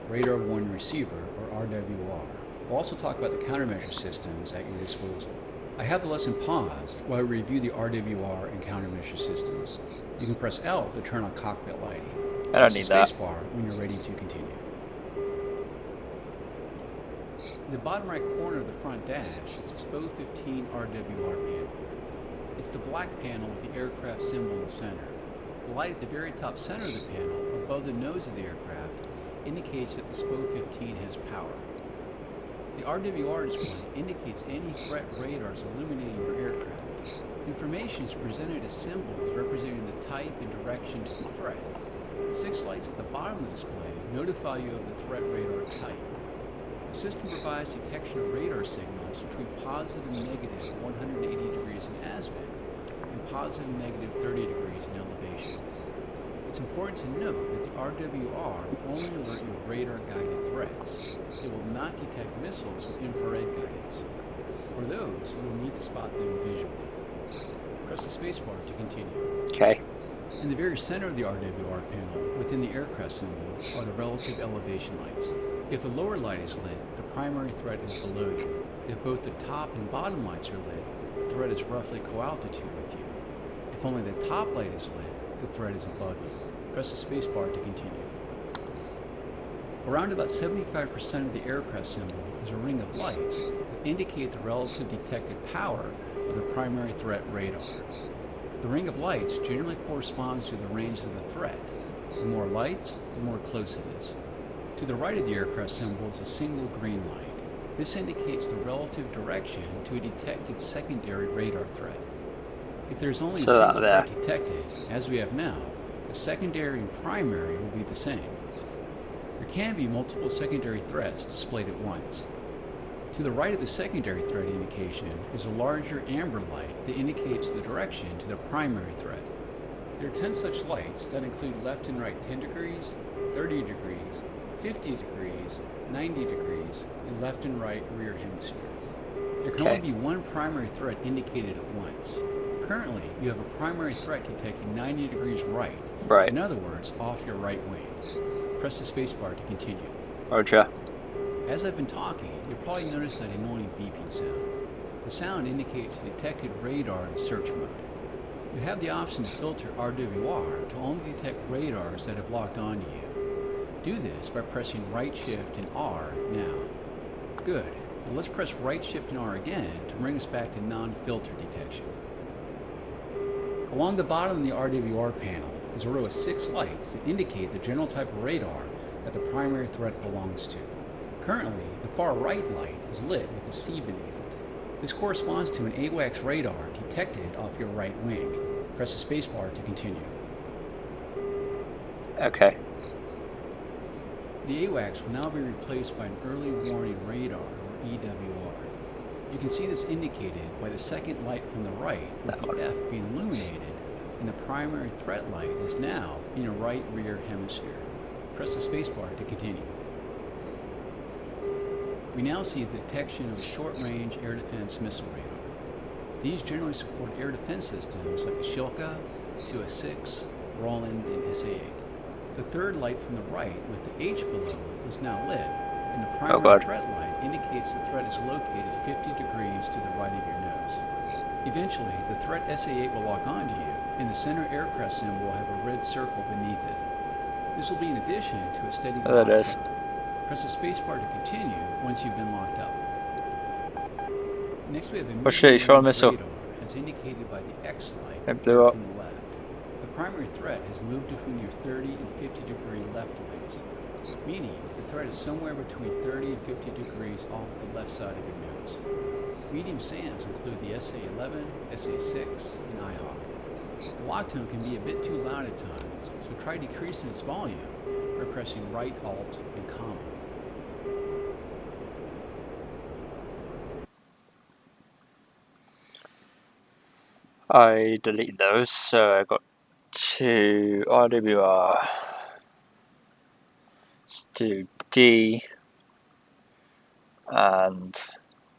Radar Warning Receiver, or RWR. We'll also talk about the countermeasure systems at your disposal. I have the lesson paused while I review the RWR and countermeasure systems. You can press L to turn on cockpit lighting. I don't need that. Press the spacebar when you're ready to continue. In the bottom right corner of the front dash is the SPO-15 RWR panel. It's the black panel with the aircraft symbol in the center. The light at the very top center of the panel, above the nose of the aircraft, indicates that the SPO-15 has power. The RWR display indicates any threat radars illuminating your aircraft. Information is presented as symbols representing the type and direction to the threat. The 6 lights at the bottom of the display notify you of the threat radar type. The system provides detection of radar signals between positive and negative 180 degrees in azimuth and positive and negative 30 degrees in elevation. It's important to note that the RWR will only alert you of radar-guided threats. It will not detect missiles with infrared guidance. For those, you will need to spot them visually. Press the spacebar to continue. Okay. In the very center of the RWR panel, within the aircraft symbol, are the relative elevation lights. If the lower light is lit, the primary threat is below you. If both the top and bottom lights are lit, the threat is roughly co-altitude with you. If only the top light is lit, the threat is above you. Press the spacebar to continue. Around about 75% of the aircraft symbol is a ring of lights that indicate the relative detected power of the primary threat radar. The ring of lights generally corresponds to the range of the threat. The more lights, the more close it is. To the right of the aircraft symbol is a single green light. This indicates the relative direction to a detected secondary radar threat. If there is only a single threat detected, as we have now, the secondary and primary will be the same. There can be multiple secondary threats displayed at once. To the right of the secondary threat indication is a larger amber light that indicates the direction to the primary threat. There are 10 such lights that include left and right 10 degrees, 30 degrees, 50 degrees, 90 degrees, and left and right rear hemisphere. There can only be one primary threat indicated at once. Currently, you have a primary threat detecting 90 degrees right. In other words, off your right wing. Press the spacebar to continue. Roger. As I've been talking, you'll probably notice that annoying beeping sound. The sound indicates detected radar in search mode. You have the option to filter RWR to only detect radars that have locked onto you. Do this by pressing right shift and R now. Good. Now let's press right shift and R again to bring us back to non-filter detection. Along the bottom of the RWR panel is a row of 6 lights that indicate the general type of radar that the primary threat belongs to. Currently, the far right light is lit with a C beneath it. This corresponds to an AWACS radar detected off your right wing. Press the spacebar to continue. Okay. The AWACS will now be replaced by an early warning radar, or EWR. You can see this indicated by the second light from the right, with the F being illuminated, and the primary threat light is now in your right rear hemisphere. Press the spacebar to continue. We now see the detection of short-range air defense missile radar. These generally support air defense systems like the Shilka, Su-6, Roland, and SA-8. The third light from the right with the H below it is now lit, and the primary threat light indicates the threat is located 50 degrees to the right of your nose. Eventually, the threat SA-8 will lock onto you, and the center aircraft symbol will have a red circle beneath it. This will be in addition to a steady lock zone. Press the spacebar to continue once you've been locked up. Next we have a medium-range radar, as indicated by the X light from the left. The primary threat has moved between your 30 and 50 degree left lights, meaning the threat is somewhere between 30 and 50 degrees off the left side of your nose. Medium SAMs include the SA-11, SA-6, and IHawk. The lock tone can be a bit too loud at times, so try decreasing its volume by pressing right Alt and comma. I delete those, so I got 2 RWR, let's do D and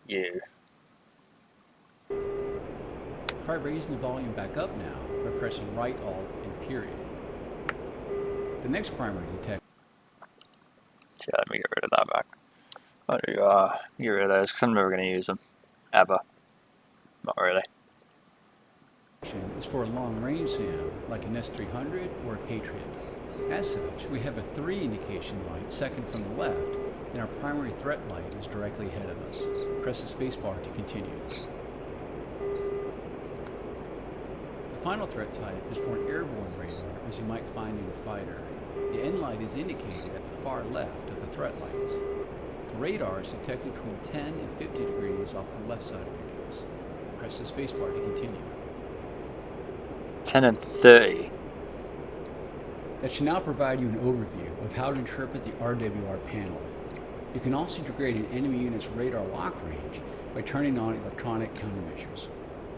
U. Try raising the volume back up now by pressing right Alt and period. The next primary detection. Yeah, let me get rid of that back. RWR, get rid of those because I'm never going to use them. Ever. Not really. Is for a long-range SAM, like an S-300 or a Patriot. As such, we have a 3 indication light second from the left, and our primary threat light is directly ahead of us. Press the spacebar to continue. The final threat type is for an airborne radar, as you might find in a fighter. The end light is indicated at the far left of the threat lights. The radar is detected between 10 and 50 degrees off the left side of your nose. Press the spacebar to continue. 10 and 30. That should now provide you an overview of how to interpret the RWR panel. You can also degrade an enemy unit's radar lock range by turning on electronic countermeasures.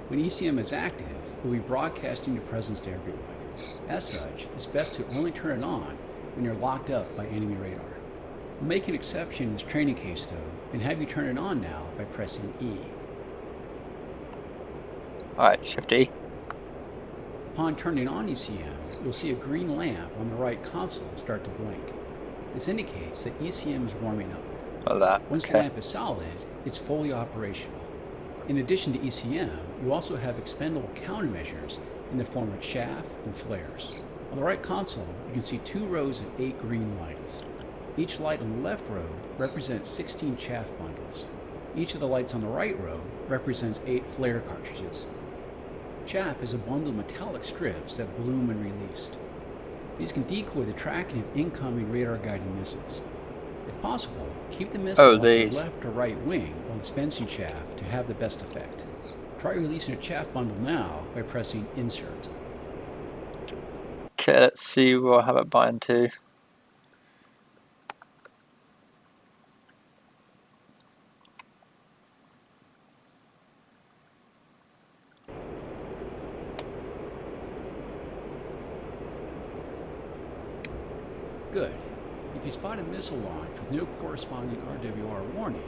When ECM is active, it will be broadcasting your presence to everyone. As such, it's best to only turn it on when you're locked up by enemy radar. We'll make an exception in this training case though, and have you turn it on now by pressing E. Alright, Shift E. Upon turning on ECM, you'll see a green lamp on the right console start to blink. This indicates that ECM is warming up. Like that. Once the lamp is solid, it's fully operational. In addition to ECM, you also have expendable countermeasures in the form of chaff and flares. On the right console, you can see 2 rows of 8 green lights. Each light on the left row represents 16 chaff bundles. Each of the lights on the right row represents 8 flare cartridges. Chaff is a bundle of metallic strips that bloom when released. These can decoy the tracking of incoming radar-guided missiles. If possible, keep the missile off your left or right wing while dispensing chaff to have the best effect. Try releasing a chaff bundle now by pressing Insert. Okay, let's see what I have it bind to. Good. If you spot a missile launch with no corresponding RWR warning,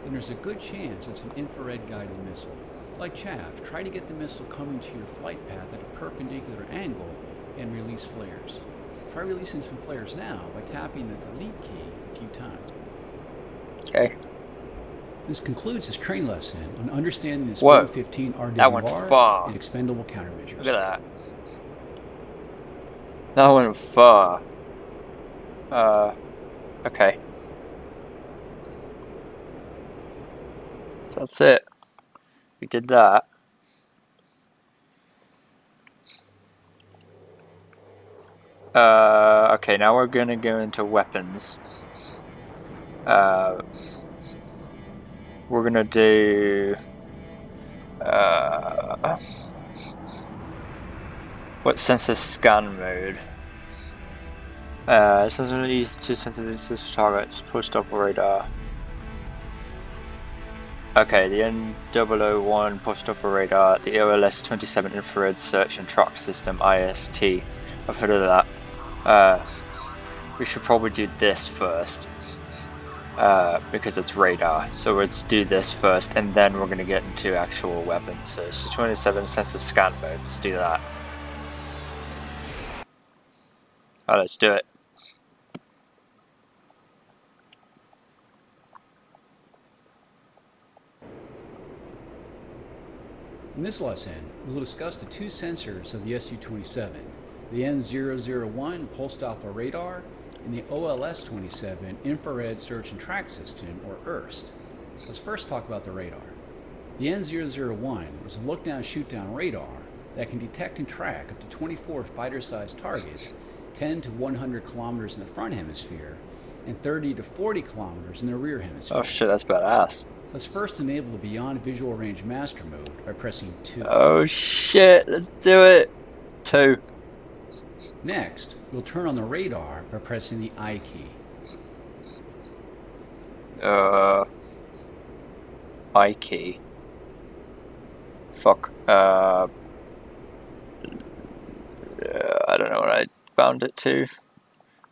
then there's a good chance it's an infrared-guided missile. Like chaff, try to get the missile coming to your flight path at a perpendicular angle and release flares. Try releasing some flares now by tapping the delete key a few times. Okay. This concludes this training lesson on understanding the Spring 15 RWR and expendable countermeasures. Look at that. That went far. Okay. So that's it. We did that. Okay, now we're gonna go into weapons. We're gonna do what sensor scan mode? Sensor needs 2 sensors targets, post-op radar. Okay, the N001 post-op radar, the OLS-27 infrared search and track system, IST. I've heard of that. We should probably do this first. Because it's radar. So let's do this first, and then we're going to get into actual weapons. So 27 sensor scan mode, let's do that. Oh, let's do it. In this lesson, we will discuss the 2 sensors of the Su-27, the N001 pulse Doppler radar and the OLS-27 infrared search and track system, or IRST. Let's first talk about the radar. The N001 is a look-down, shoot-down radar that can detect and track up to 24 fighter-sized targets 10 to 100 kilometers in the front hemisphere and 30 to 40 kilometers in the rear hemisphere. Oh shit, that's badass. Let's first enable the Beyond Visual Range Master mode by pressing 2. Oh shit, let's do it. 2. Next, we'll turn on the radar by pressing the I key. I key. Fuck. I don't know what I bound it to.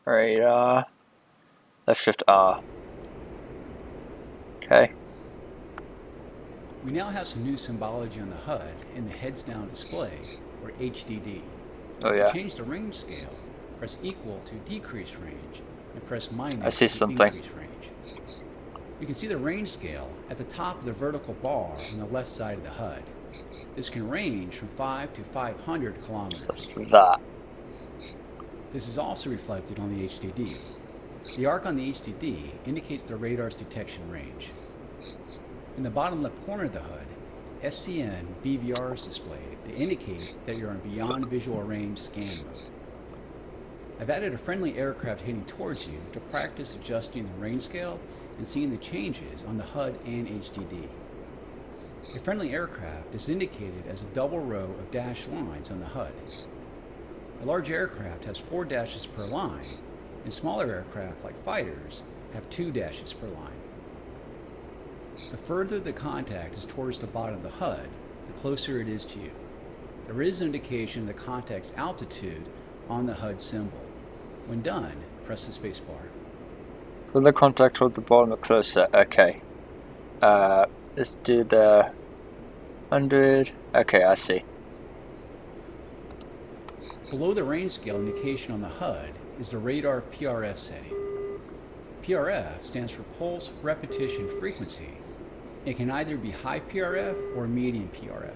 Radar. Left shift R. Okay. We now have some new symbology on the HUD in the heads down display, or HDD. Oh yeah. To change the range scale, press equal to decrease range and press minus I see to something. increase range. You can see the range scale at the top of the vertical bar on the left side of the HUD. This can range from 5 to 500 kilometers. So that. This is also reflected on the HDD. The arc on the HDD indicates the radar's detection range. In the bottom left corner of the HUD, SCN BVR is displayed to indicate that you're in Beyond Visual Range scan mode. I've added a friendly aircraft heading towards you to practice adjusting the range scale and seeing the changes on the HUD and HDD. A friendly aircraft is indicated as a double row of dashed lines on the HUD. A large aircraft has 4 dashes per line, and smaller aircraft, like fighters, have 2 dashes per line. The further the contact is towards the bottom of the HUD, the closer it is to you. There is an indication of the contact's altitude on the HUD symbol. When done, press the spacebar. So the contact toward the bottom are closer. Okay. Let's do the 100. Okay, I see. Below the range scale indication on the HUD is the radar PRF setting. PRF stands for Pulse Repetition Frequency. It can either be high PRF or medium PRF.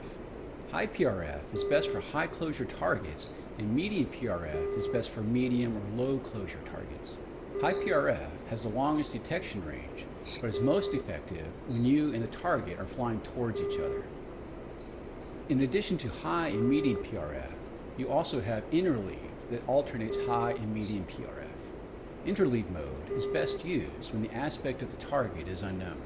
High PRF is best for high closure targets and medium PRF is best for medium or low closure targets. High PRF has the longest detection range, but is most effective when you and the target are flying towards each other. In addition to high and medium PRF, you also have interleave that alternates high and medium PRF. Interleave mode is best used when the aspect of the target is unknown.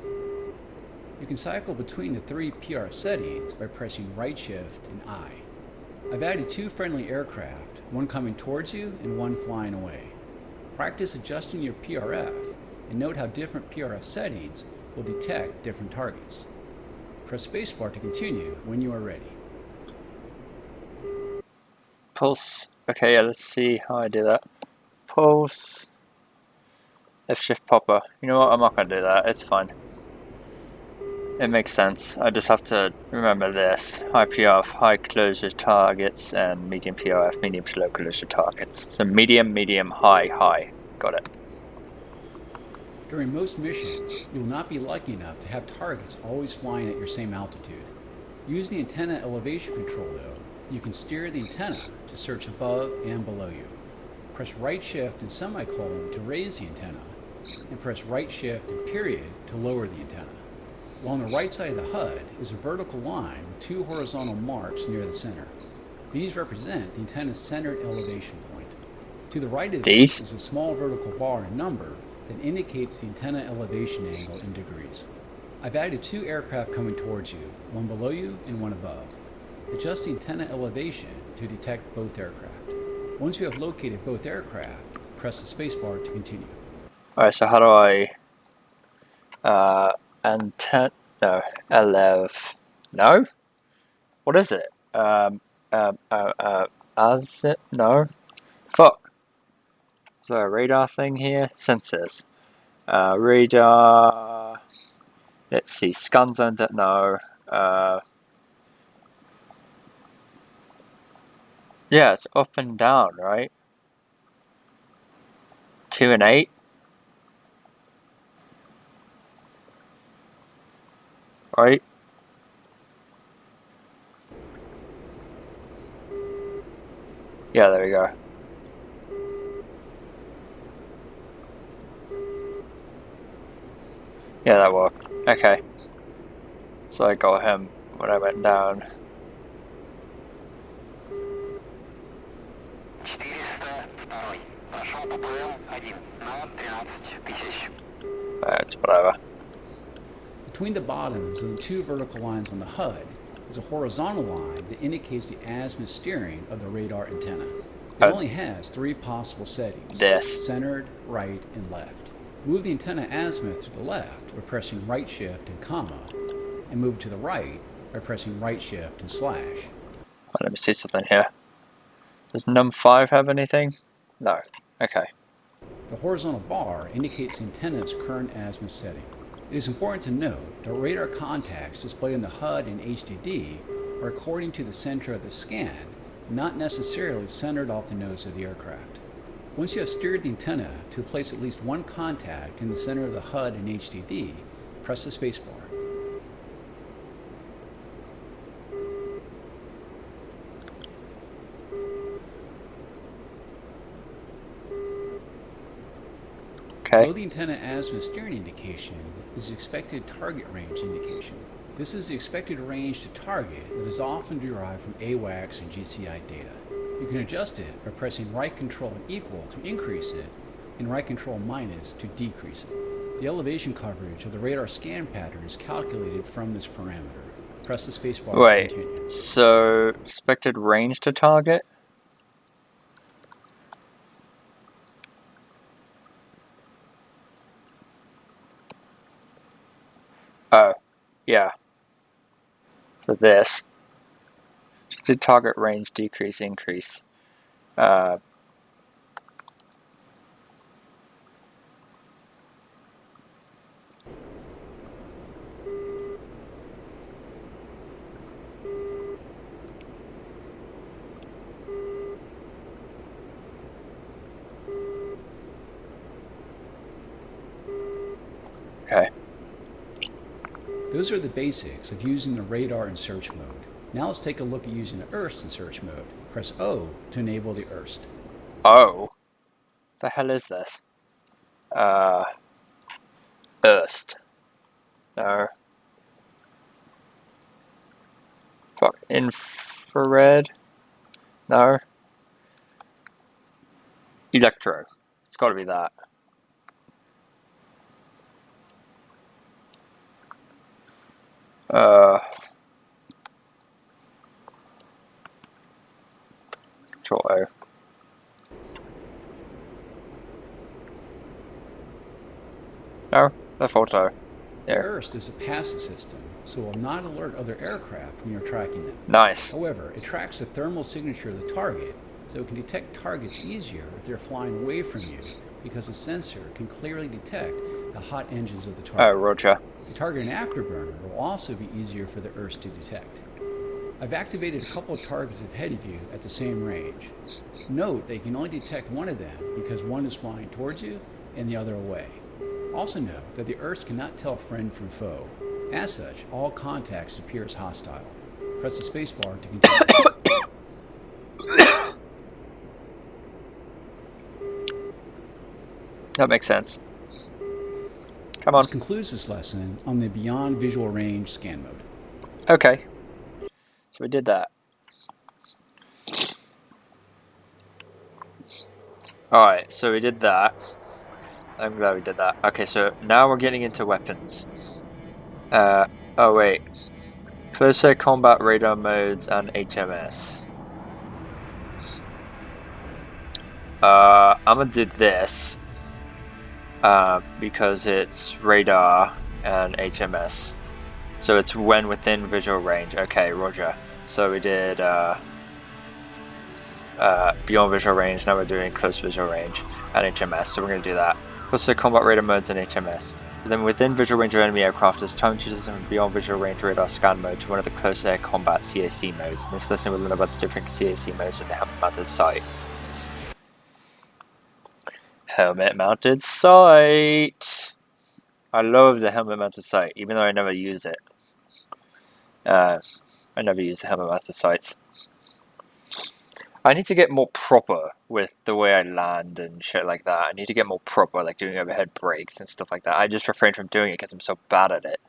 You can cycle between the 3 PRF settings by pressing right shift and I. I've added 2 friendly aircraft, one coming towards you and one flying away. Practice adjusting your PRF and note how different PRF settings will detect different targets. Press spacebar to continue when you are ready. Pulse. Okay, yeah, let's see how I do that. Pulse. F shift popper. You know what? I'm not gonna do that. It's fine. It makes sense. I just have to remember this. High PRF, high closure targets, and medium PRF, medium to low closure targets. So medium, medium, high, high. Got it. During most missions, you will not be lucky enough to have targets always flying at your same altitude. Use the antenna elevation control though. You can steer the antenna to search above and below you. Press right shift and semicolon to raise the antenna, and press right shift and period to lower the antenna. Along the right side of the HUD is a vertical line with 2 horizontal marks near the center. These represent the antenna's centered elevation point. To the right of these is a small vertical bar and number that indicates the antenna elevation angle in degrees. I've added 2 aircraft coming towards you, one below you and one above. Adjust the antenna elevation to detect both aircraft. Once you have located both aircraft, press the spacebar to continue. Alright, so how do I... No, 11... No? What is it? As it? No? Fuck. Is there a radar thing here? Sensors. Radar... Let's see, scan zone, no. Yeah, it's up and down, right? 2 and 8? Right? Yeah, there we go. Yeah, that worked. Okay. So I got him when I went down. 402. Пошел ППЛ-1 на 13 000. It's whatever. Between the bottoms of the 2 vertical lines on the HUD is a horizontal line that indicates the azimuth steering of the radar antenna. It only has 3 possible settings: centered, right, and left. Move the antenna azimuth to the left by pressing right shift and comma, and move to the right by pressing right shift and slash. Well, let me see something here. Does num5 have anything? No. Okay. The horizontal bar indicates the antenna's current azimuth setting. It is important to note that radar contacts displayed in the HUD and HDD are according to the center of the scan, not necessarily centered off the nose of the aircraft. Once you have steered the antenna to place at least one contact in the center of the HUD and HDD, press the spacebar. Below the antenna azimuth steering indication is the expected target range indication. This is the expected range to target that is often derived from AWACS and GCI data. You can adjust it by pressing right control and equal to increase it, and right control minus to decrease it. The elevation coverage of the radar scan pattern is calculated from this parameter. Press the spacebar to continue. So expected range to target? Oh, yeah. For this. The target range decrease, increase. Okay. Those are the basics of using the radar in search mode. Now let's take a look at using the Earth in search mode. Press O to enable the Erst. Oh. The hell is this? Erst. No. Fuck. Infrared? No. Electro. It's gotta be that. Control O. No, that's auto. The There. Erst is a passive system, so it will not alert other aircraft when you're tracking them. Nice. However, it tracks the thermal signature of the target, so it can detect targets easier if they're flying away from you, because the sensor can clearly detect the hot engines of the Oh, target. roger. The target and afterburner will also be easier for the Erst to detect. I've activated a couple of targets ahead of you at the same range. Note that you can only detect one of them because one is flying towards you and the other away. Also note that the Erst cannot tell friend from foe. As such, all contacts appear as hostile. Press the spacebar to continue. That makes sense. Come This on. concludes this lesson on the Beyond Visual Range scan mode. Okay. So we did that. Alright, so we did that. I'm glad we did that. Okay, so now we're getting into weapons. Oh wait. Close air combat radar modes and HMS. I'm gonna do this. Because it's radar and HMS. So it's when within visual range. Okay, roger. So we did beyond visual range, now we're doing close visual range and HMS, so we're going to do that. Also combat radar modes and HMS. Then within visual range of enemy aircraft, it's time to transition from beyond visual range radar scan mode to one of the close air combat CAC modes. In this lesson we'll learn about the different CAC modes in the helmet mounted sight. Helmet mounted sight! I love the helmet mounted sight, even though I never use it. I never use the helmet mounted sights. I need to get more proper with the way I land and shit like that. I need to get more proper, like doing overhead brakes and stuff like that. I just refrain from doing it because I'm so bad at it.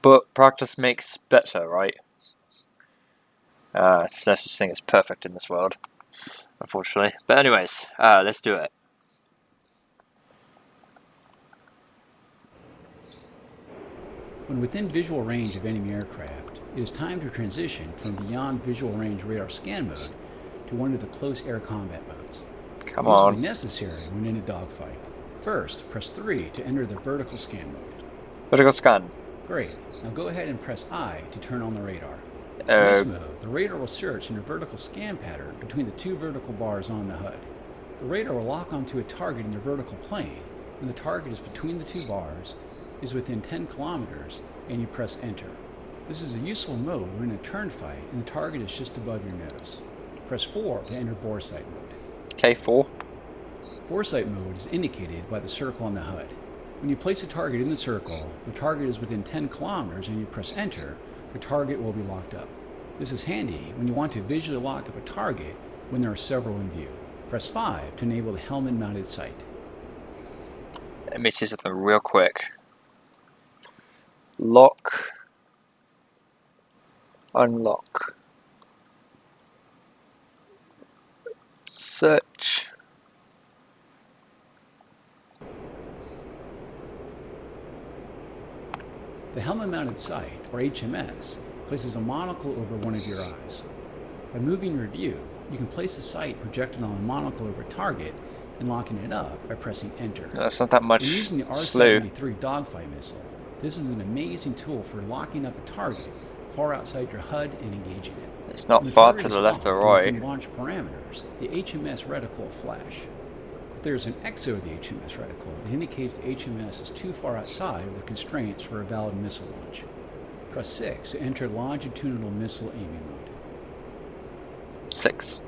But practice makes better, right? There's no such thing as perfect in this world, unfortunately. But anyways, let's do it. When within visual range of enemy aircraft, it is time to transition from beyond visual range radar scan mode to one of the close air combat modes. Come This will on. be necessary when in a dogfight. First, press 3 to enter the vertical scan mode. Vertical scan. Great. Now go ahead and press I to turn on the radar. In this mode, the radar will search in a vertical scan pattern between the two vertical bars on the HUD. The radar will lock onto a target in the vertical plane when the target is between the two bars, is within 10 kilometers, and you press enter. This is a useful mode when in a turn fight and the target is just above your nose. Press 4 to enter bore sight mode. K4. Bore sight mode is indicated by the circle on the HUD. When you place a target in the circle, the target is within 10 kilometers and you press enter, the target will be locked up. This is handy when you want to visually lock up a target when there are several in view. Press 5 to enable the helmet mounted sight. Let me see something real quick. Lock. Unlock. Search. The helmet-mounted sight, or HMS, places a monocle over one of your eyes. By moving your view, you can place a sight projected on a monocle over a target and locking it up by pressing enter. That's not that much When using the slow. R-73 dogfight missile, this is an amazing tool for locking up a target far outside your HUD and engaging it. It's not When far target to is the left or locked and right. within launch parameters, the HMS reticle will flash. If there's an X over the HMS reticle, it indicates the HMS is too far outside of the constraints for a valid missile launch. Press 6 to enter longitudinal missile aiming mode. 6.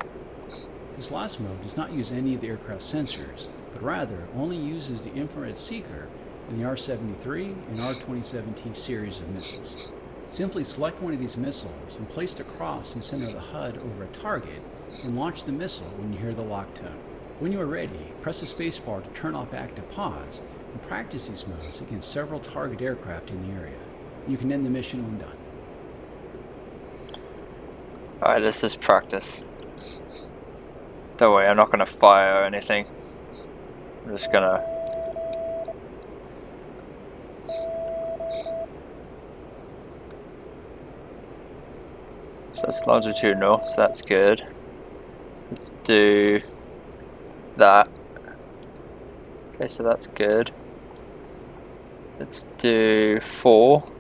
This last mode does not use any of the aircraft sensors, but rather only uses the infrared seeker in the R-73 and R-27T series of missiles. Simply select one of these missiles and place the cross in the center of the HUD over a target and launch the missile when you hear the lock tone. When you are ready, press the spacebar to turn off active pause and practice these moves against several target aircraft in the area. You can end the mission when done. Alright, let's just practice. Don't worry, I'm not going to fire or anything. I'm just going to... So it's longitudinal, so that's good. Let's do that. Okay, so that's good. Let's do 4.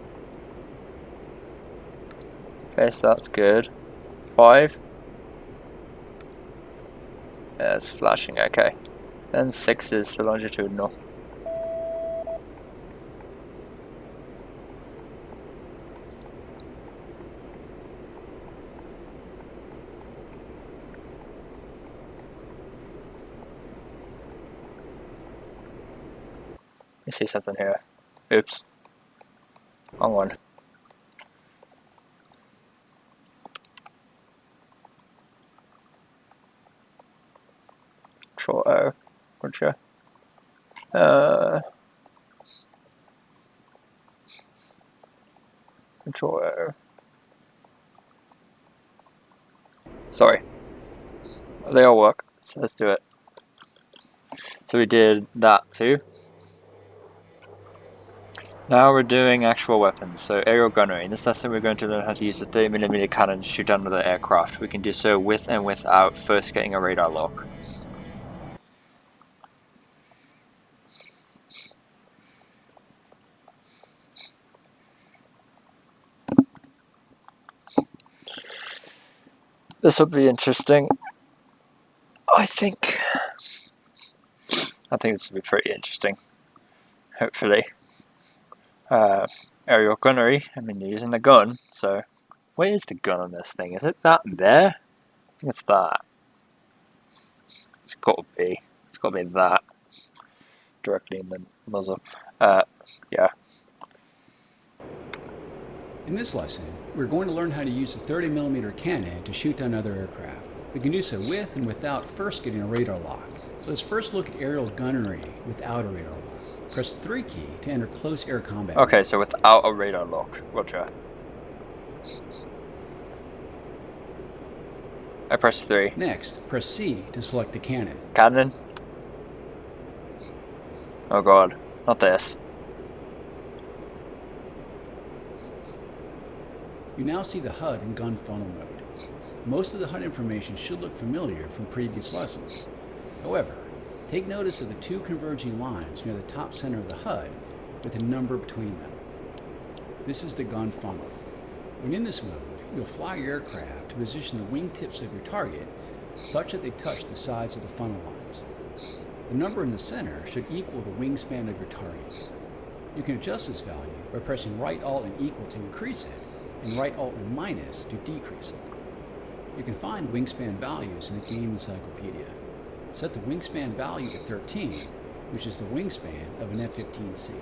Okay, so that's good. 5. Yeah, it's flashing, okay. Then 6 is the longitudinal. You see something here. Oops. Wrong one. Control O. Roger. Control O. Sorry. They all work, so let's do it. So we did that too. Now we're doing actual weapons, so aerial gunnery. In this lesson we're going to learn how to use a 30mm cannon to shoot down other aircraft. We can do so with and without first getting a radar lock. This will be interesting. I think this will be pretty interesting. Hopefully. Aerial gunnery, I mean you're using the gun, so where is the gun on this thing? Is it that there? I think it's that. It's got to be that. Directly in the muzzle. Yeah. In this lesson, we're going to learn how to use a 30mm cannon to shoot down other aircraft. We can do so with and without first getting a radar lock. Let's first look at aerial gunnery without a radar lock. Press the 3 key to enter close air combat. Okay, so without a radar lock. Roger. I press 3. Next, press C to select the cannon. Cannon? Oh god, not this. You now see the HUD in gun funnel mode. Most of the HUD information should look familiar from previous lessons. However, take notice of the 2 converging lines near the top center of the HUD with a number between them. This is the gun funnel. When in this mode, you'll fly your aircraft to position the wingtips of your target such that they touch the sides of the funnel lines. The number in the center should equal the wingspan of your target. You can adjust this value by pressing right Alt and equal to increase it, and right Alt and minus to decrease it. You can find wingspan values in the game encyclopedia. Set the wingspan value to 13, which is the wingspan of an F-15C.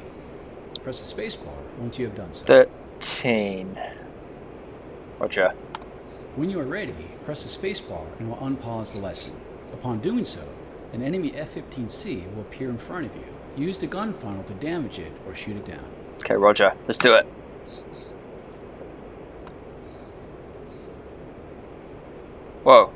Press the spacebar once you have done so. 13. Roger. When you are ready, press the spacebar and we'll unpause the lesson. Upon doing so, an enemy F-15C will appear in front of you. Use the gun funnel to damage it or shoot it down. Okay, roger. Let's do it. Whoa.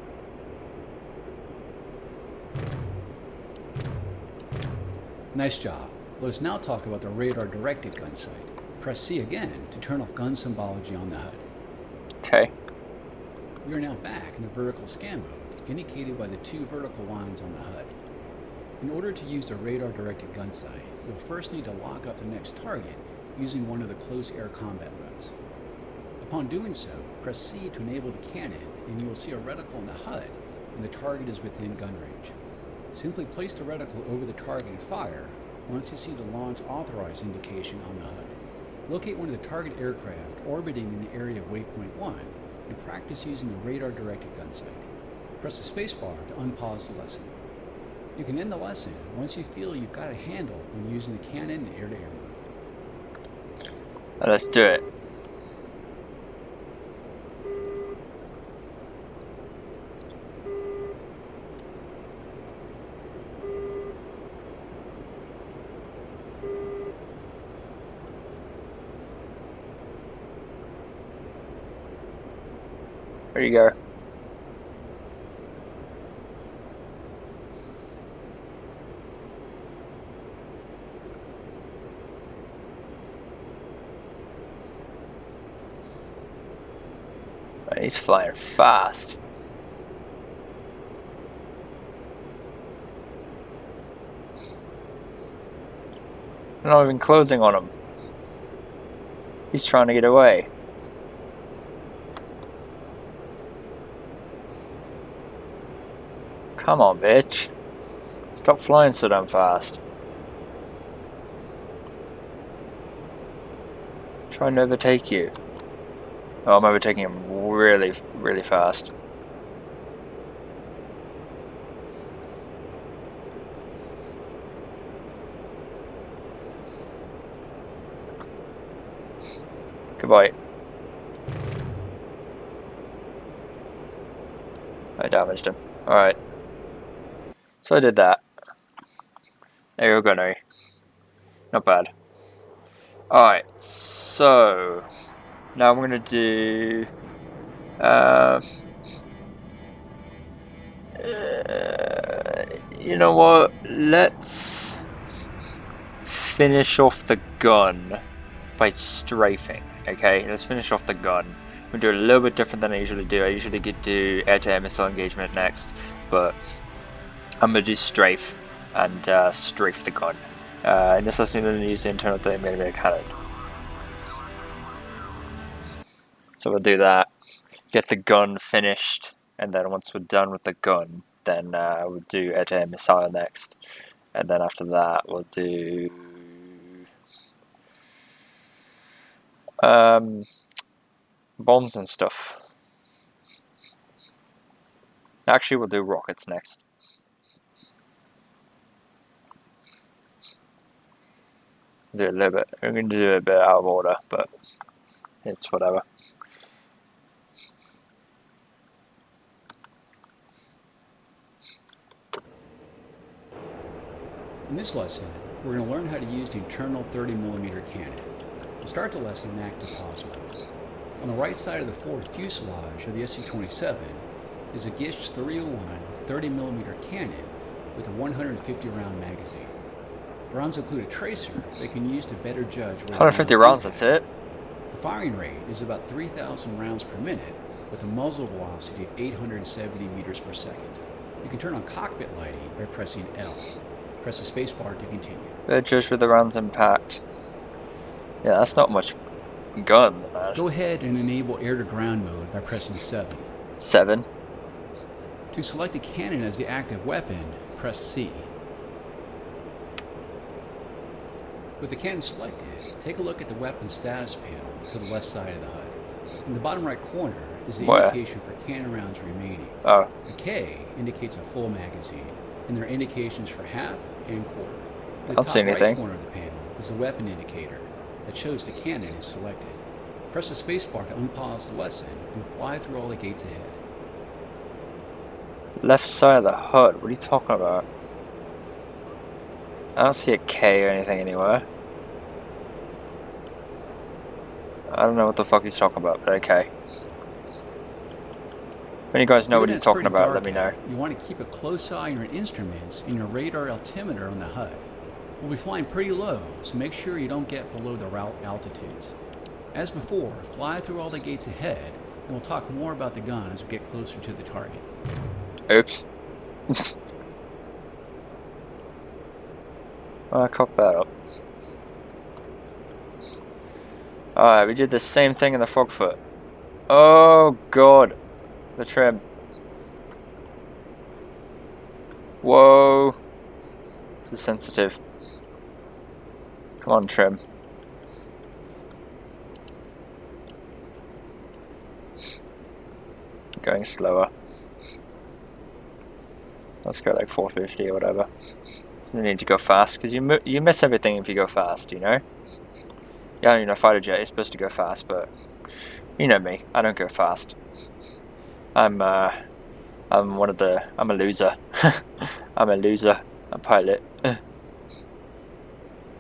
Nice job. Let us now talk about the radar-directed gun sight. Press C again to turn off gun symbology on the HUD. Okay. We are now back in the vertical scan mode, indicated by the 2 vertical lines on the HUD. In order to use the radar-directed gun sight, you'll first need to lock up the next target using one of the close air combat modes. Upon doing so, press C to enable the cannon, and you will see a reticle on the HUD when the target is within gun range. Simply place the reticle over the target and fire once you see the launch authorized indication on the HUD. Locate one of the target aircraft orbiting in the area of waypoint 1 and practice using the radar-directed gun sight. Press the spacebar to unpause the lesson. You can end the lesson once you feel you've got a handle on using the cannon in air-to-air mode. Let's do it. Where'd you go? He's flying fast. I'm not even closing on him. He's trying to get away. Come on, bitch. Stop flying so damn fast. Trying to overtake you. Oh, I'm overtaking him really, really fast. Goodbye. I damaged him. Alright. So I did that. There you go, no. Not bad. Alright, so now I'm gonna do you know what? Let's finish off the gun by strafing. Okay, let's finish off the gun. We'll do it a little bit different than I usually do. I usually could do air-to-air missile engagement next, but I'm gonna do strafe and strafe the gun. In this lesson, I'm going to use the internal 30mm cannon. So we'll do that, get the gun finished, and then once we're done with the gun, then we'll do air-to-air missile next, and then after that we'll do bombs and stuff. Actually, we'll do rockets next. Do a little bit. We're going to do a bit out of order, but it's whatever. In this lesson, we're going to learn how to use the internal 30mm cannon. To start the lesson, act as possible. On the right side of the forward fuselage of the SC-27 is a Gish 301 30mm cannon with a 150 round magazine. The rounds include a tracer they can use to better judge where 150 rounds, that's it? The firing rate is about 3,000 rounds per minute with a muzzle velocity of 870 meters per second. You can turn on cockpit lighting by pressing L. Press the spacebar to continue. Better judge with the rounds impact. Yeah, that's not much gun, man. Go ahead and enable air-to-ground mode by pressing 7. 7. To select the cannon as the active weapon, press C. With the cannon selected, take a look at the weapon status panel to the left side of the HUD. In the bottom right corner is the indication for cannon rounds remaining. Oh. The K indicates a full magazine, and there are indications for half and quarter. In the Don't see anything. Right corner of the panel is the weapon indicator that shows the cannon is selected. Press the spacebar to unpause the lesson and fly through all the gates ahead. Left side of the HUD, what are you talking about? I don't see a K or anything anywhere. I don't know what the fuck he's talking about, but okay. When you guys know what he's talking about, let me know. You want to keep a close eye on your instruments and your radar altimeter on the HUD. We'll be flying pretty low, so make sure you don't get below the route altitudes. As before, fly through all the gates ahead, and we'll talk more about the gun as we get closer to the target. Oops. I cocked that up. Alright, we did the same thing in the Fogfoot. Oh god. The trim. Whoa. This is sensitive. Come on, trim. Going slower. Let's go like 450 or whatever. You need to go fast because you miss everything if you go fast, you know. Yeah, you know, fighter jet is supposed to go fast, but you know me, I don't go fast. I'm a loser. I'm a loser. A pilot.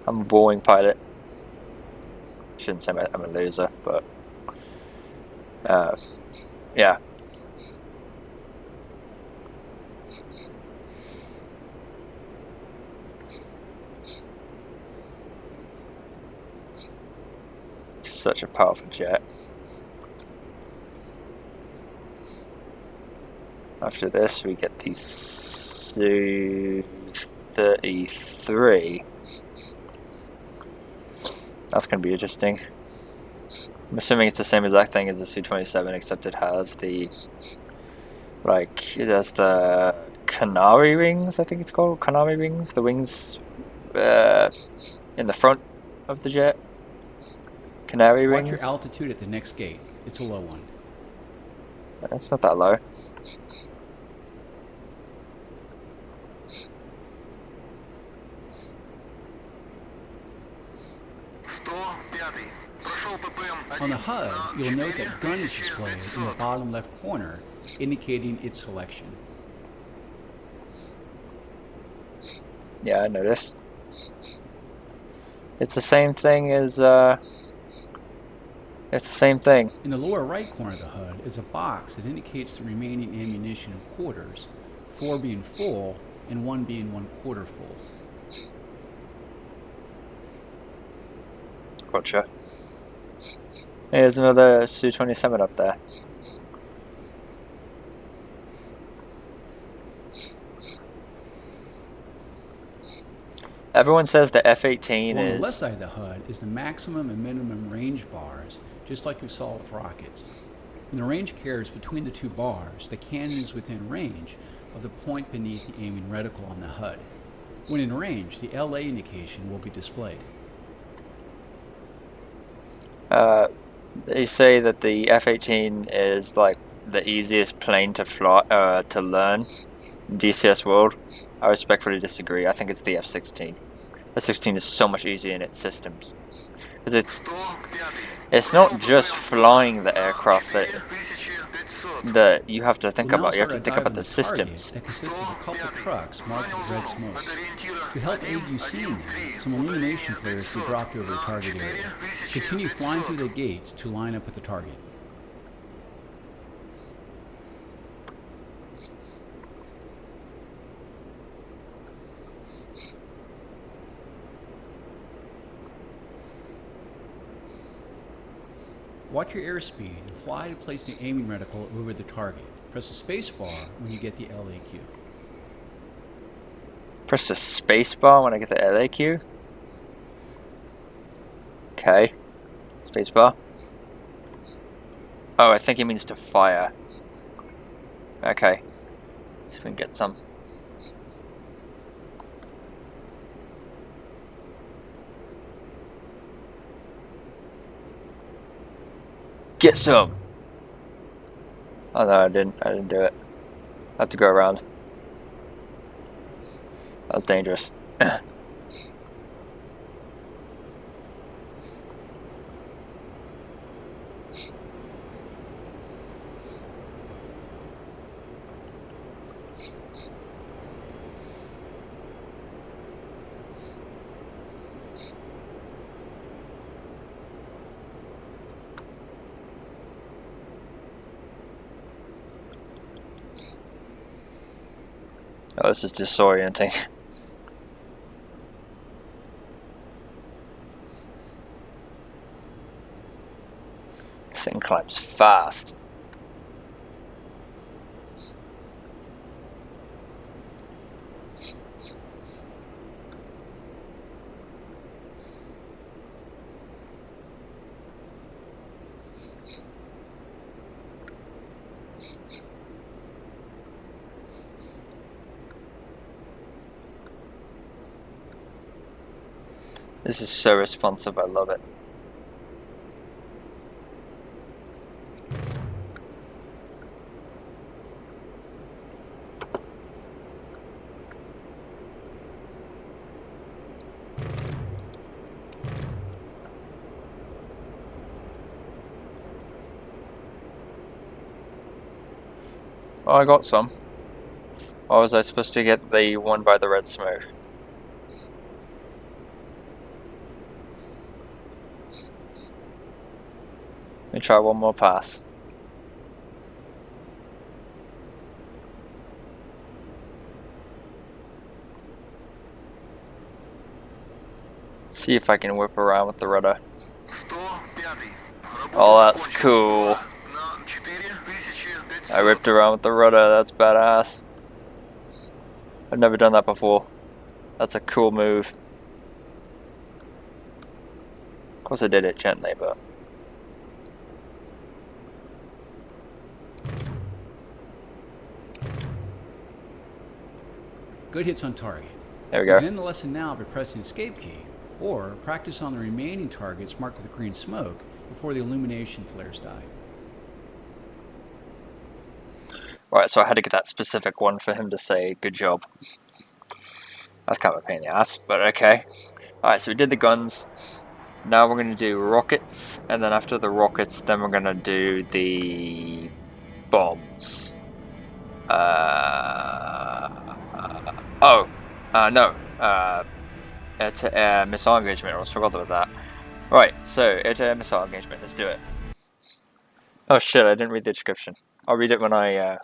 I'm a boring pilot. Shouldn't say I'm a loser, but yeah. such a powerful jet. After this, we get the Su-33. That's going to be interesting. I'm assuming it's the same exact thing as the Su-27, except it has the, like, it has the canary wings, I think it's called, canary wings, the wings in the front of the jet. Canary Watch wings. your altitude at the next gate. It's a low one. It's not that low. On the HUD, you'll note that gun is displayed in the bottom left corner, indicating its selection. Yeah, I noticed. It's the same thing as, it's the same thing. In the lower right corner of the HUD is a box that indicates the remaining ammunition in quarters, 4 being full and 1 being 1/4 full. Gotcha. Hey, there's another Su-27 up there. Everyone says the F-18 Along is... the left side of the HUD is the maximum and minimum range bars, just like we saw with rockets. When the range carries between the two bars, the cannon is within range of the point beneath the aiming reticle on the HUD. When in range, the LA indication will be displayed. They say that the F-18 is like the easiest plane to fly, to learn in DCS world. I respectfully disagree. I think it's the F-16. F-16 is so much easier in its systems, because it's not just flying the aircraft that you have to think about. You have to think about the systems. That consists of a couple trucks marked with red smoke. To help aid you seeing them, some illumination flares will be dropped over the target area. Continue flying through the gates to line up with the target. Watch your airspeed and fly to place the aiming reticle over the target. Press the space bar when you get the LAQ. Press the space bar when I get the LAQ. Okay. Space bar. Oh, I think it means to fire. Okay. Let's see if we can get some. Get some! Oh no, I didn't do it. I have to go around. That was dangerous. Oh, this is disorienting. This thing climbs fast. This is so responsive, I love it. Oh, I got some. Or was I supposed to get the one by the red smoke? Let me try one more pass. See if I can whip around with the rudder. Oh, that's cool. I ripped around with the rudder, that's badass. I've never done that before. That's a cool move. Of course I did it gently, but... Good hits on target. There we You go. can end the lesson now by pressing the escape key, or practice on the remaining targets marked with green smoke before the illumination flares die. Right, so I had to get that specific one for him to say, good job. That's kind of a pain in the ass, but okay. Alright, so we did the guns. Now we're going to do rockets, and then after the rockets, then we're going to do the bombs. No. Air-to-air missile engagement, I almost forgot about that. Right, so air-to-air missile engagement, let's do it. Oh shit, I didn't read the description. I'll read it when I'll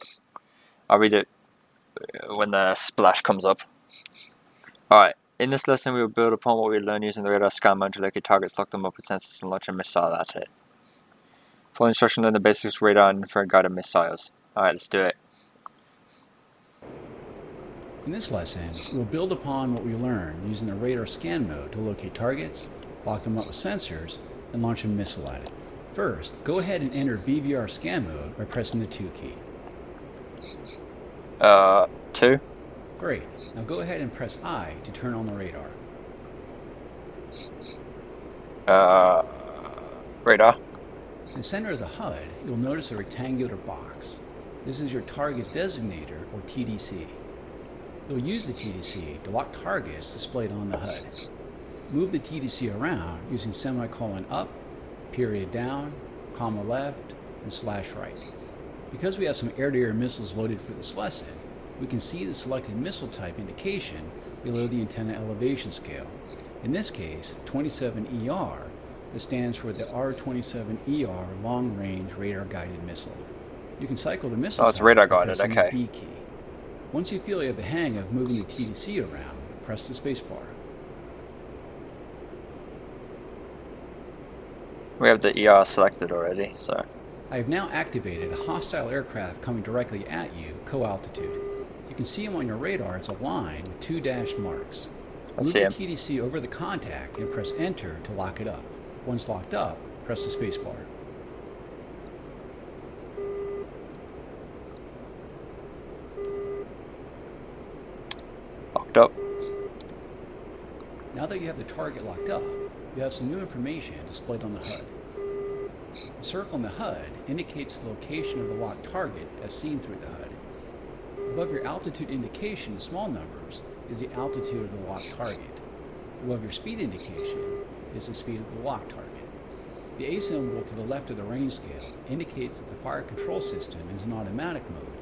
read it when the splash comes up. Alright, in this lesson we will build upon what we learned using the radar scan mode to locate targets, lock them up with sensors, and launch a missile at it. Full instruction, learn the basics of radar and infrared guided missiles. Alright, let's do it. In this lesson, we'll build upon what we learned using the radar scan mode to locate targets, lock them up with sensors, and launch a missile at it. First, go ahead and enter BVR scan mode by pressing the 2 key. 2. Great. Now go ahead and press I to turn on the radar. Radar. In the center of the HUD, you'll notice a rectangular box. This is your target designator, or TDC. You'll use the TDC to lock targets displayed on the HUD. Move the TDC around using semicolon up, period down, comma left, and slash right. Because we have some air-to-air missiles loaded for this lesson, we can see the selected missile type indication below the antenna elevation scale. In this case, 27ER, that stands for the R-27ER long-range radar-guided missile. You can cycle the missile Oh, it's type radar by guided, pressing okay. the D key. Once you feel you have the hang of moving the TDC around, press the spacebar. We have the ER selected already, so... I have now activated a hostile aircraft coming directly at you, co-altitude. You can see him on your radar as a line with 2 dashed marks. I see him. Move the TDC over the contact and press enter to lock it up. Once locked up, press the spacebar. Locked up. Now that you have the target locked up, you have some new information displayed on the HUD. The circle in the HUD indicates the location of the locked target as seen through the HUD. Above your altitude indication in small numbers is the altitude of the locked target. Above your speed indication is the speed of the locked target. The A symbol to the left of the range scale indicates that the fire control system is in automatic mode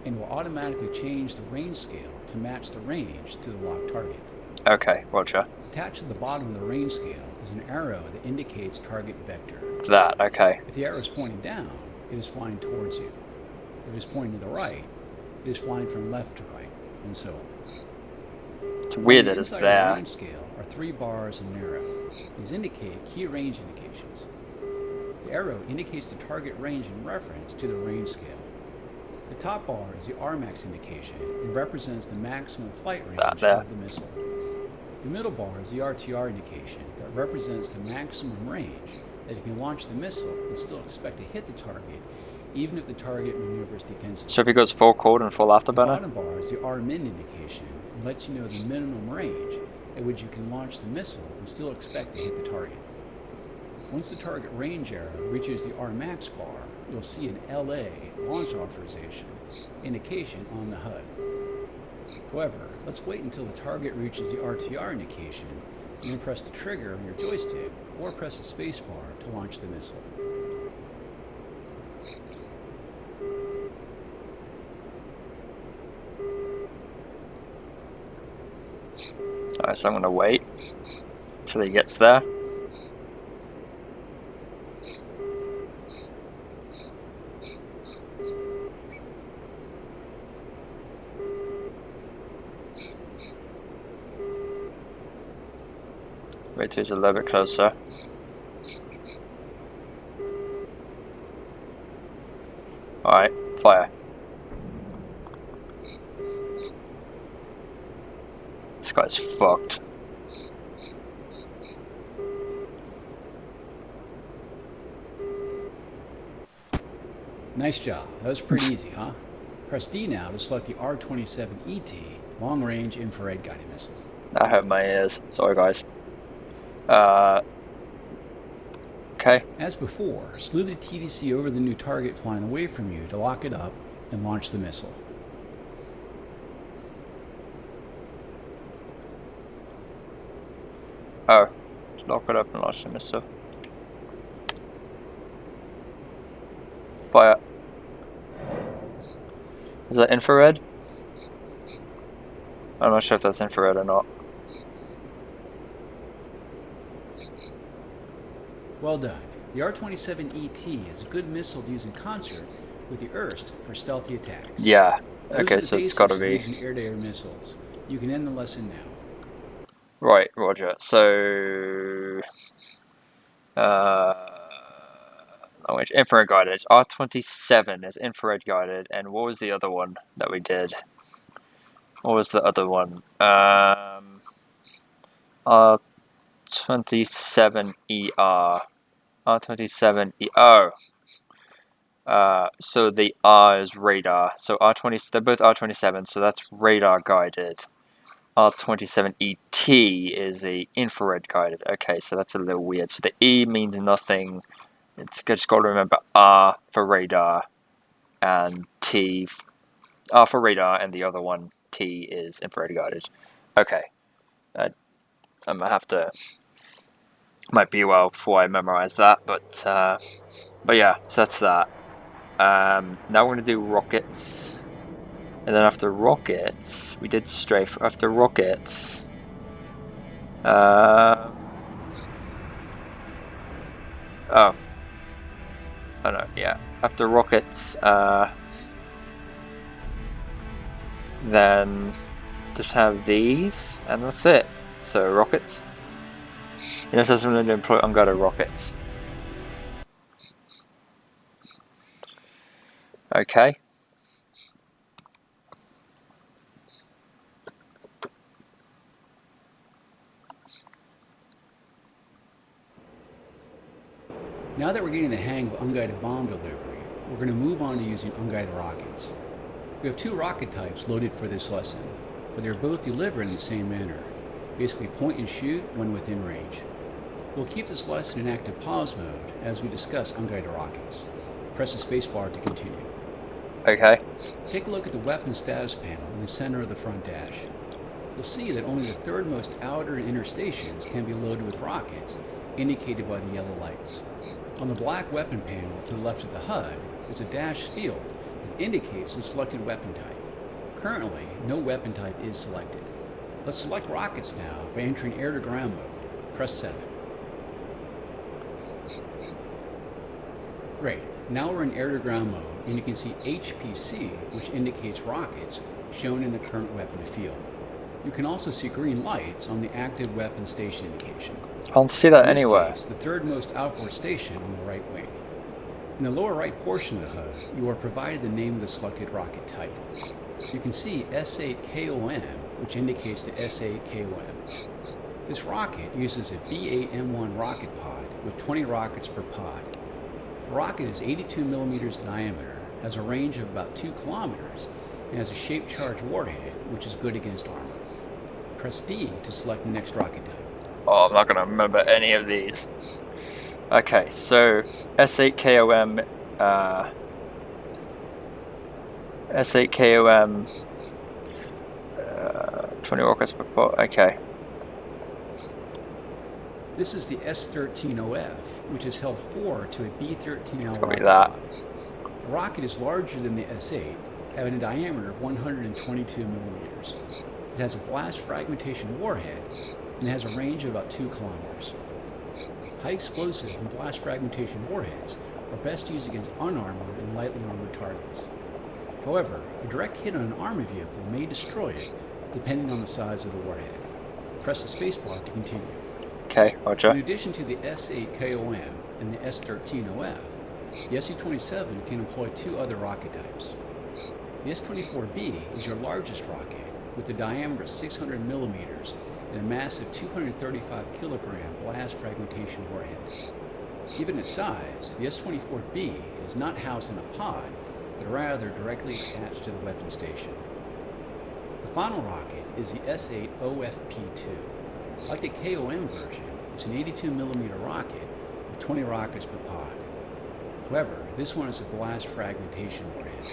and will automatically change the range scale to match the range to the locked target. Okay, roger. Attached to the bottom of the range scale is an arrow that indicates target vector. That, okay. If the arrow is pointing down, it is flying towards you. If it is pointing to the right, it is flying from left to right, and so on. It's weird that it's Inside the there. range scale are 3 bars and an arrow. These indicate key range indications. The arrow indicates the target range in reference to the range scale. The top bar is the RMAX indication and represents the maximum flight range there. of the missile. The middle bar is the RTR indication that represents the maximum range that you can launch the missile and still expect to hit the target even if the target maneuvers defensively. So if he goes full cold and full The afterburner? bottom bar is the RMIN indication and lets you know the minimum range at which you can launch the missile and still expect to hit the target. Once the target range arrow reaches the RMAX bar, you'll see an LA launch authorization indication on the HUD. However, let's wait until the target reaches the RTR indication and then press the trigger on your joystick or press the spacebar to launch the missile. Alright, so I'm gonna wait till he gets there. Wait till he's a little bit closer. Alright, fire. This guy's fucked. Nice job. That was pretty easy, huh? Press D now to select the R-27ET long-range infrared guided missile. That hurt my ears. Sorry, guys. Okay. As before, slew the TDC over the new target flying away from you to lock it up and launch the missile. Oh. Lock it up and launch the missile. Fire. Is that infrared? I'm not sure if that's infrared or not. Well done. The R-27ET is a good missile to use in concert with the IRST for stealthy attacks. Yeah. Those Okay, are the so it's gotta be... basics of using air-to-air missiles. You can end the lesson now. Right, roger. So... which infrared guided. R-27 is infrared guided, and what was the other one that we did? What was the other one? R-27ER. R-27E. Oh. So the R is radar. So R-20. They're both R-27. So that's radar guided. R-27ET is a infrared guided. Okay, so that's a little weird. So the E means nothing. It's just got to remember R for radar, and R for radar, and the other one T is infrared guided. Okay, I'm gonna have to. Might be a while before I memorize that, but yeah, so that's that. Now we're gonna do rockets, and then after rockets, we did strafe. After rockets, oh no, yeah. After rockets, then just have these, and that's it. So rockets. And this is going to employ unguided rockets. Okay. Now that we're getting the hang of unguided bomb delivery, we're going to move on to using unguided rockets. We have two rocket types loaded for this lesson, but they're both delivered in the same manner. Basically point and shoot when within range. We'll keep this lesson in active pause mode as we discuss unguided rockets. Press the spacebar to continue. Okay. Take a look at the weapon status panel in the center of the front dash. You'll see that only the third most outer and inner stations can be loaded with rockets, indicated by the yellow lights. On the black weapon panel to the left of the HUD is a dashed field that indicates the selected weapon type. Currently, no weapon type is selected. Let's select rockets now by entering air-to-ground mode. Press 7. Great. Now we're in air-to-ground mode, and you can see HPC, which indicates rockets, shown in the current weapon field. You can also see green lights on the active weapon station indication. I don't see that In this anywhere. case, the third most outboard station on the right wing. In the lower right portion of the HUD, you are provided the name of the selected rocket type. You can see S8KOM, which indicates the S8KOM. This rocket uses a B8M1 rocket pod with 20 rockets per pod. The rocket is 82 millimeters diameter, has a range of about 2 kilometers, and has a shaped charge warhead, which is good against armor. Press D to select the next rocket type. Oh, I'm not going to remember any of these. Okay, so S8KOM, S8KOM, 20 rockets per pot. Okay. This is the S13OF, which is held 4 to a B13L It's gonna be rocket that. pod. The rocket is larger than the S8, having a diameter of 122 millimeters. It has a blast fragmentation warhead and has a range of about 2 kilometers. High explosive and blast fragmentation warheads are best used against unarmored and lightly armored targets. However, a direct hit on an armored vehicle may destroy it, depending on the size of the warhead. Press the spacebar to continue. Okay, In roger. addition to the S8KOM and the S13OF, The Su-27 can employ two other rocket types. The S-24B is your largest rocket, with a diameter of 600 millimeters and a massive 235 kilogram blast fragmentation warhead. Given its size, the S-24B is not housed in a pod, but rather directly attached to the weapon station. The final rocket is the S-8 OFP-2. Like the KOM version, it's an 82 millimeter rocket with 20 rockets per pod. However, this one is a blast fragmentation warhead.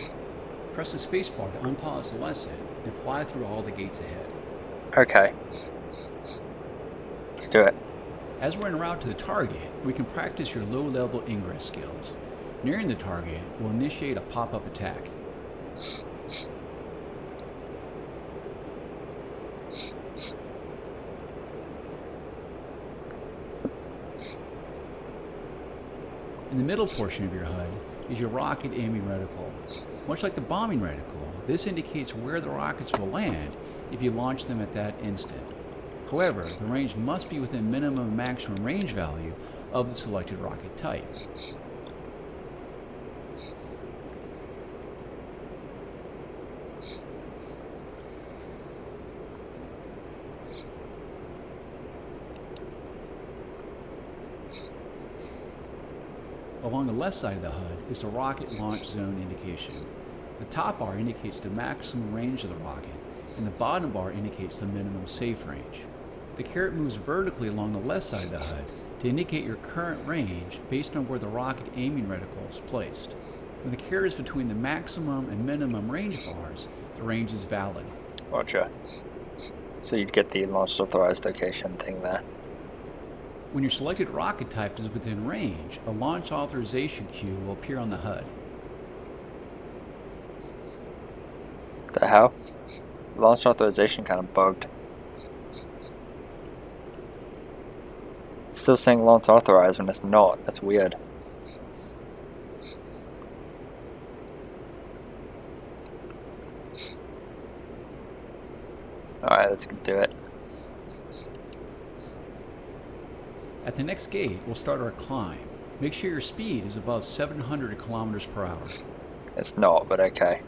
Press the spacebar to unpause the lesson and fly through all the gates ahead. Okay. Let's do it. As we're en route to the target, we can practice your low-level ingress skills. Nearing the target, we'll initiate a pop-up attack. In the middle portion of your HUD is your rocket aiming reticle. Much like the bombing reticle, this indicates where the rockets will land if you launch them at that instant. However, the range must be within minimum and maximum range value of the selected rocket type. Along the left side of the HUD is the rocket launch zone indication. The top bar indicates the maximum range of the rocket, and the bottom bar indicates the minimum safe range. The caret moves vertically along the left side of the HUD to indicate your current range based on where the rocket aiming reticle is placed. When the caret is between the maximum and minimum range bars, the range is valid. Gotcha. So you'd get the launch authorized location thing there. When your selected rocket type is within range, a launch authorization queue will appear on the HUD. The hell? Launch authorization kind of bugged. It's still saying launch authorized when it's not. That's weird. Alright, let's do it. At the next gate, we'll start our climb. Make sure your speed is above 700 kilometers per hour. It's not, but okay.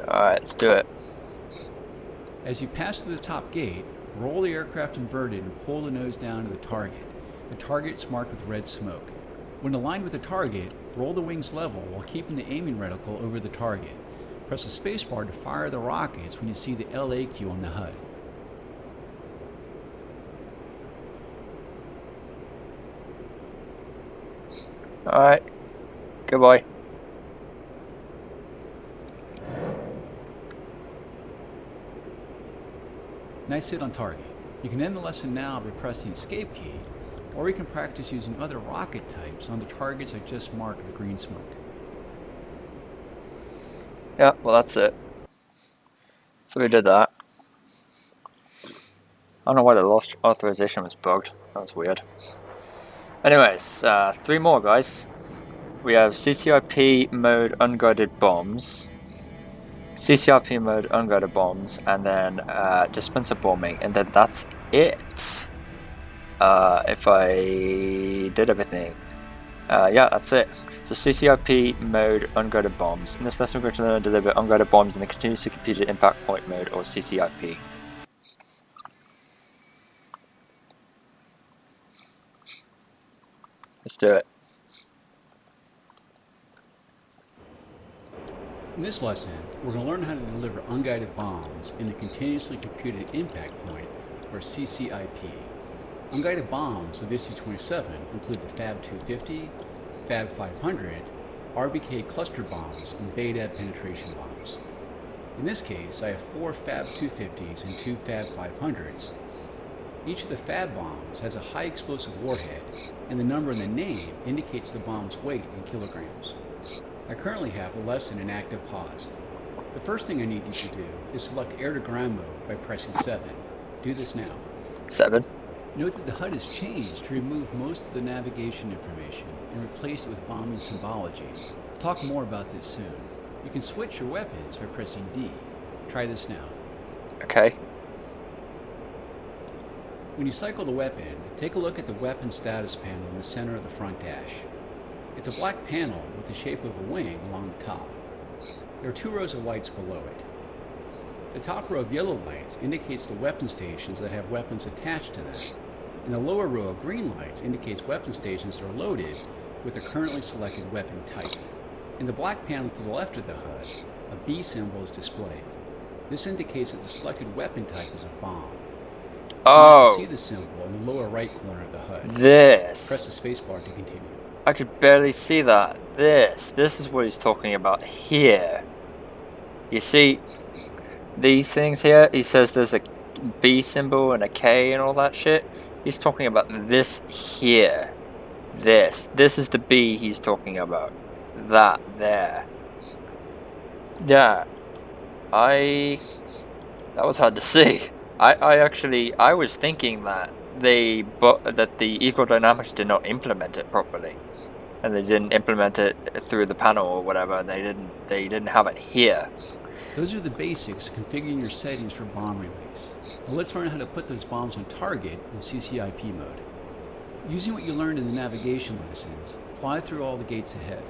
Alright, let's do it. As you pass through the top gate, roll the aircraft inverted and pull the nose down to the target. The target is marked with red smoke. When aligned with the target, roll the wings level while keeping the aiming reticle over the target. Press the spacebar to fire the rockets when you see the LAQ on the HUD. Alright. Goodbye. Nice hit on target. You can end the lesson now by pressing the escape key, or you can practice using other rocket types on the targets I just marked with green smoke. Yeah, well that's it. So we did that. I don't know why the launch authorization was bugged. That was weird. Anyways, 3 more guys. We have CCRP mode unguided bombs, CCRP mode unguided bombs, and then dispenser bombing, and then that's it. If I did everything. Yeah, that's it. So CCRP mode unguided bombs. In this lesson we're going to learn to deliver unguided bombs in the continuously computed impact point mode, or CCIP. Let's do it. In this lesson, we're going to learn how to deliver unguided bombs in the continuously computed impact point, or CCIP. Unguided bombs of the Su-27 include the Fab 250, Fab 500, RBK cluster bombs, and Beta penetration bombs. In this case, I have 4 Fab 250s and 2 Fab 500s. Each of the Fab bombs has a high explosive warhead, and the number in the name indicates the bomb's weight in kilograms. I currently have the lesson in active pause. The first thing I need you to do is select air to ground mode by pressing 7. Do this now. 7. Note that the HUD has changed to remove most of the navigation information and replaced it with bombing symbology. I'll talk more about this soon. You can switch your weapons by pressing D. Try this now. Okay. When you cycle the weapon, take a look at the weapon status panel in the center of the front dash. It's a black panel with the shape of a wing along the top. There are 2 rows of lights below it. The top row of yellow lights indicates the weapon stations that have weapons attached to them, and the lower row of green lights indicates weapon stations that are loaded with the currently selected weapon type. In the black panel to the left of the HUD, a B symbol is displayed. This indicates that the selected weapon type is a bomb. Oh, You can see the symbol in the lower right corner of the HUD. this. Press the spacebar to continue. I could barely see that. This is what he's talking about here. You see these things here? He says there's a B symbol and a K and all that shit. He's talking about this here. This is the B he's talking about. That there. Yeah. That was hard to see. I was thinking that the equal dynamics did not implement it properly, and they didn't implement it through the panel or whatever. And they didn't have it here. Those are the basics of configuring your settings for bomb release. Now let's learn how to put those bombs on target in CCIP mode. Using what you learned in the navigation lessons, fly through all the gates ahead.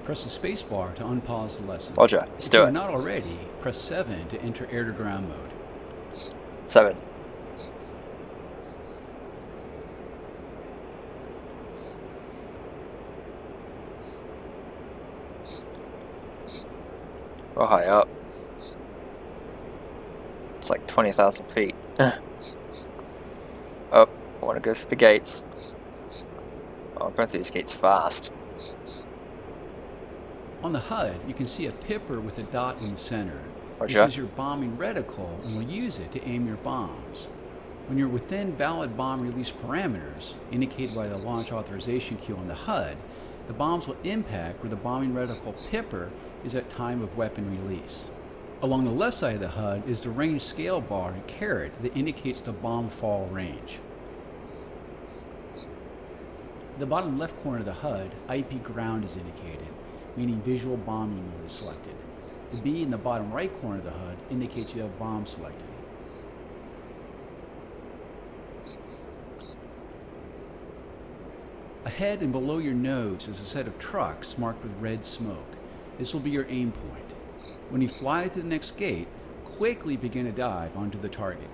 Press the spacebar to unpause the lesson. Roger, let's do If it. you're not already, press 7 to enter air to ground mode. 7. We're high up. It's like 20,000 feet. Oh, I want to go through the gates. Oh, I'm going through these gates fast. On the HUD, you can see a pipper with a dot in the center. This Roger. is your bombing reticle, and we'll use it to aim your bombs. When you're within valid bomb release parameters, indicated by the launch authorization queue on the HUD, the bombs will impact where the bombing reticle pipper is at time of weapon release. Along the left side of the HUD is the range scale bar and caret that indicates the bomb fall range. In the bottom left corner of the HUD, IP ground is indicated, meaning visual bombing mode is selected. The B in the bottom right corner of the HUD indicates you have bomb selected. Ahead and below your nose is a set of trucks marked with red smoke. This will be your aim point. When you fly to the next gate, quickly begin a dive onto the target.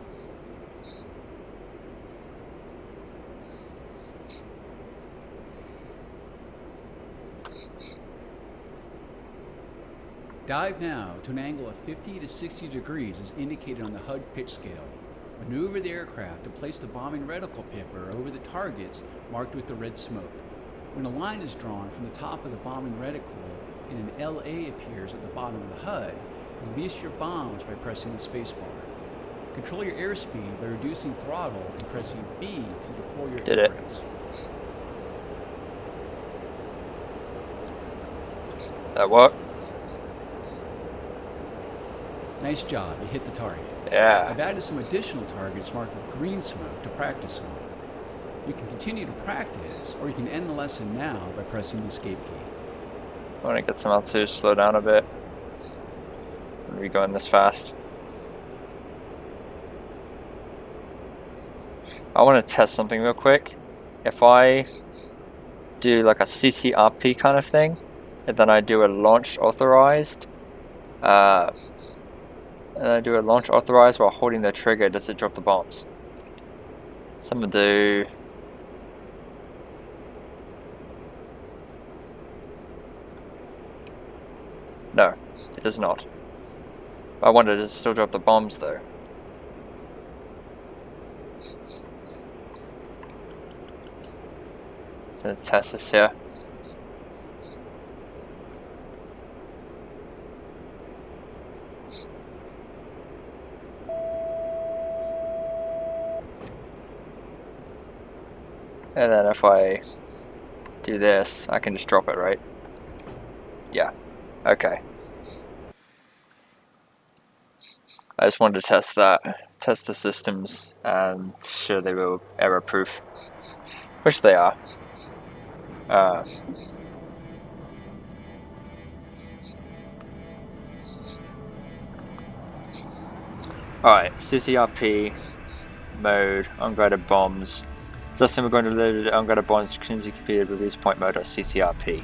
Dive now to an angle of 50 to 60 degrees as indicated on the HUD pitch scale. Maneuver the aircraft to place the bombing reticle pipper over the targets marked with the red smoke. When a line is drawn from the top of the bombing reticle and an LA appears at the bottom of the HUD, release your bombs by pressing the spacebar. Control your airspeed by reducing throttle and pressing B to deploy your Did it. aircraft. That work? Nice job, you hit the target. Yeah. I've added some additional targets marked with green smoke to practice on. You can continue to practice, or you can end the lesson now by pressing the escape key. I want to get some altitude, slow down a bit. When we going this fast. I want to test something real quick. If I do like a CCRP kind of thing, and then I do a launch authorized, while holding the trigger, does it drop the bombs? So I'm gonna do. No, it does not. I wonder, does it still drop the bombs though? So let's test this here. And then if I do this, I can just drop it, right? Yeah. Okay. I just wanted to test the systems and sure they were error proof, which they are. Alright, CCRP mode, unguided bombs. So that's we're going to load unguided bombs to continue completed release point mode or CCRP.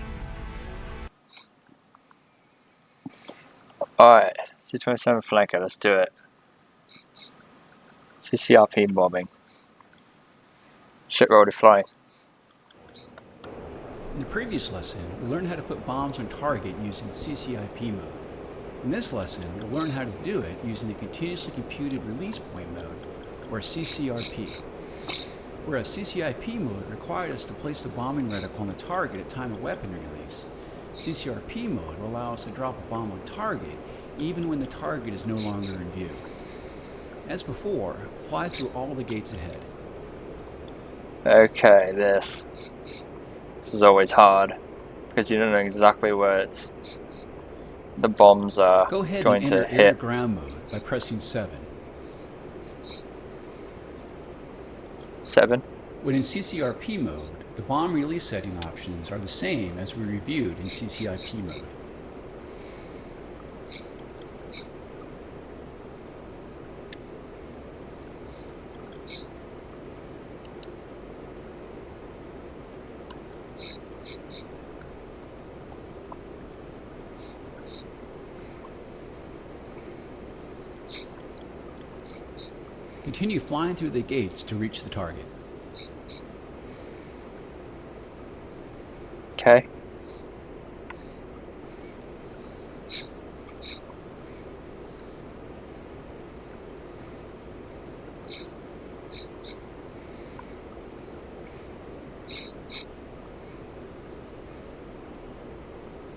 Alright, C-27 flanker, let's do it. CCRP bombing. Shit roll to fly. In the previous lesson, we learned how to put bombs on target using CCIP mode. In this lesson, we'll learn how to do it using the continuously computed release point mode, or CCRP. Whereas CCIP mode required us to place the bombing reticle on the target at time of weapon release, CCRP mode will allow us to drop a bomb on target even when the target is no longer in view. As before, fly through all the gates ahead. Okay, this is always hard because you don't know exactly where the bombs are Go ahead going and to enter hit. air-to-ground mode by pressing 7. 7. When in CCRP mode, the bomb release setting options are the same as we reviewed in CCIP mode. Continue flying through the gates to reach the target. Okay.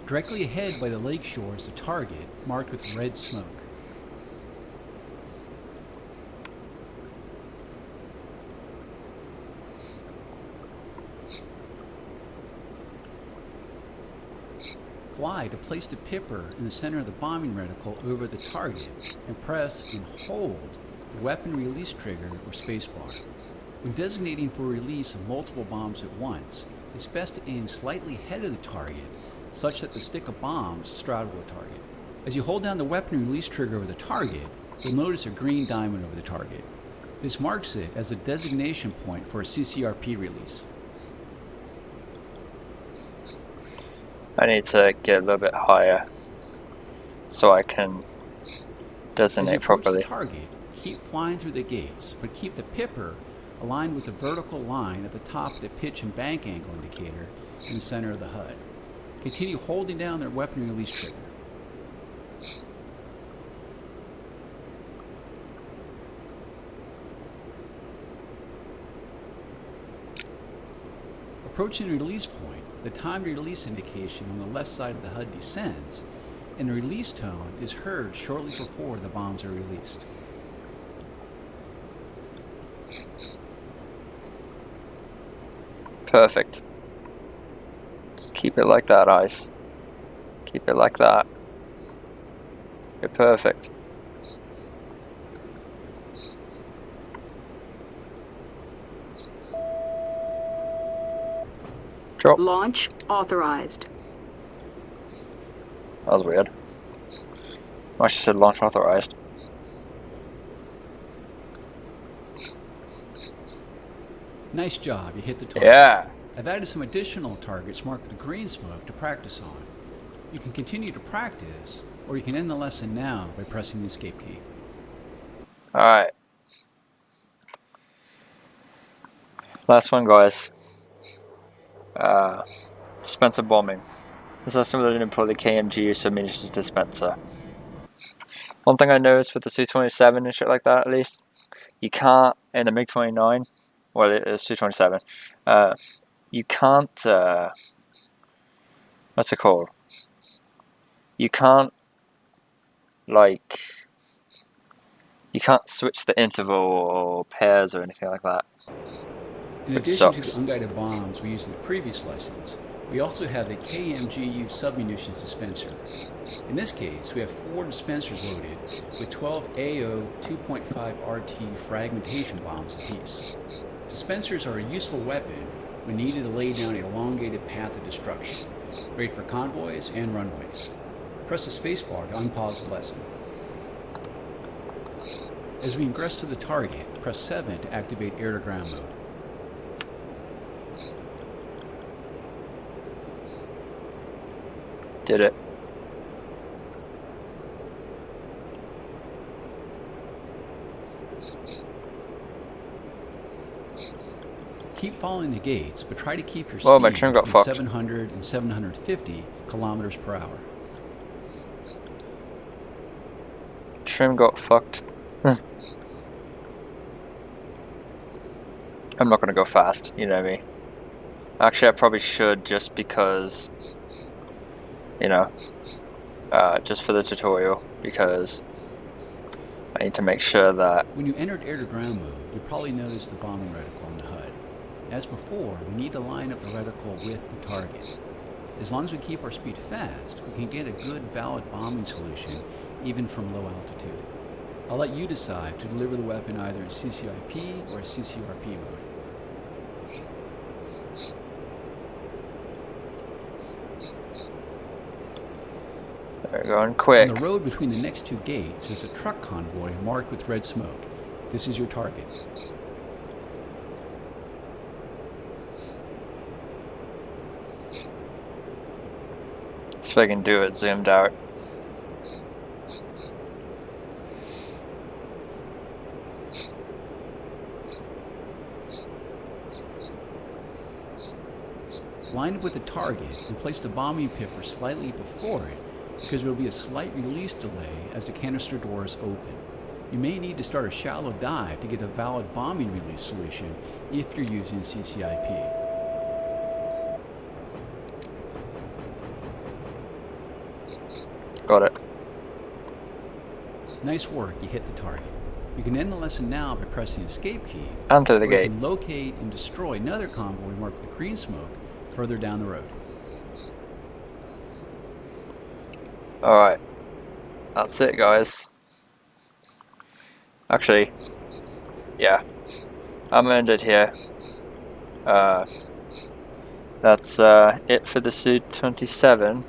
Directly ahead by the lake shore is the target, marked with red smoke. Fly to place the pipper in the center of the bombing reticle over the target and press and hold the weapon release trigger or spacebar. When designating for release of multiple bombs at once, it's best to aim slightly ahead of the target such that the stick of bombs straddle the target. As you hold down the weapon release trigger over the target, you'll notice a green diamond over the target. This marks it as a designation point for a CCRP release. I need to get a little bit higher so I can designate As you approach properly. the target, keep flying through the gates, but keep the pipper aligned with the vertical line at the top of the pitch and bank angle indicator in the center of the HUD. Continue holding down their weapon release trigger. Approaching the release point, the timed release indication on the left side of the HUD descends, and the release tone is heard shortly before the bombs are released. Perfect. Just keep it like that, Ice. Keep it like that. You're perfect. Drop. Launch authorized. That was weird. I should have said launch authorized. Nice job, you hit the target. Yeah. I've added some additional targets marked with green smoke to practice on. You can continue to practice, or you can end the lesson now by pressing the escape key. Alright. Last one, guys. Dispenser bombing. This is similar to employ the KMG submunitions dispenser. One thing I noticed with the Su-27 and shit like that, at least, you can't, in the MiG-29, well, it's Su-27, you can't, what's it called? You can't, like, you can't switch the interval or pairs or anything like that. In Which addition to sucks. the unguided bombs we used in the previous lessons, We also have a KMGU submunitions dispenser. In this case, we have 4 dispensers loaded with 12 AO 2.5 RT fragmentation bombs apiece. Dispensers are a useful weapon when needed to lay down an elongated path of destruction, great for convoys and runways. Press the spacebar to unpause the lesson. As we ingress to the target, press 7 to activate air-to-ground mode. Did it. Keep following the gates, but try to keep your Whoa, my speed trim got between fucked. 700 and 750 kilometers per hour. Trim got fucked. I'm not gonna go fast, you know me. Actually, I probably should, just because, you know, just for the tutorial, because I need to make sure that... When you entered air-to-ground mode, you probably noticed the bombing reticle on the HUD. As before, we need to line up the reticle with the target. As long as we keep our speed fast, we can get a good, valid bombing solution, even from low altitude. I'll let you decide to deliver the weapon either in CCIP or CCRP mode. They're going quick. On the road between the next 2 gates is a truck convoy marked with red smoke. This is your target. See if I can do it zoomed out. Line up with the target and place the bombing pipper slightly before it, because there will be a slight release delay as the canister doors open. You may need to start a shallow dive to get a valid bombing release solution if you're using CCIP. Got it. Nice work, you hit the target. You can end the lesson now by pressing the escape key. And through the or you gate. can locate and destroy another convoy marked with green smoke further down the road. Alright. That's it, guys. Actually, yeah. I'm gonna end it here. That's it for the Su-27.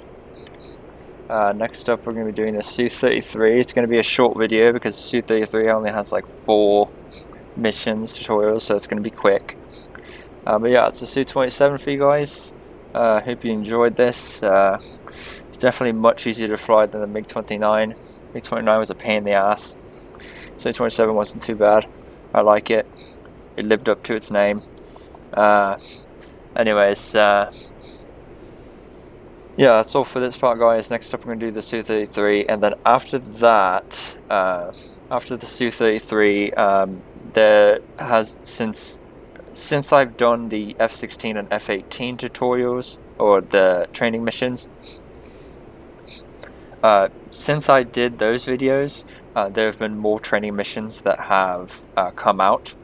Next up, we're going to be doing the Su-33. It's going to be a short video because Su-33 only has like 4 missions, tutorials, so it's going to be quick. But yeah, it's the Su-27 for you guys. Hope you enjoyed this. It's definitely much easier to fly than the MiG-29. MiG-29 was a pain in the ass. Su-27 wasn't too bad. I like it. It lived up to its name. Anyways, yeah, that's all for this part, guys. Next up, we're going to do the Su-33, and then after that, after the Su-33, there has, since I've done the F-16 and F-18 tutorials, or the training missions, since I did those videos, there have been more training missions that have come out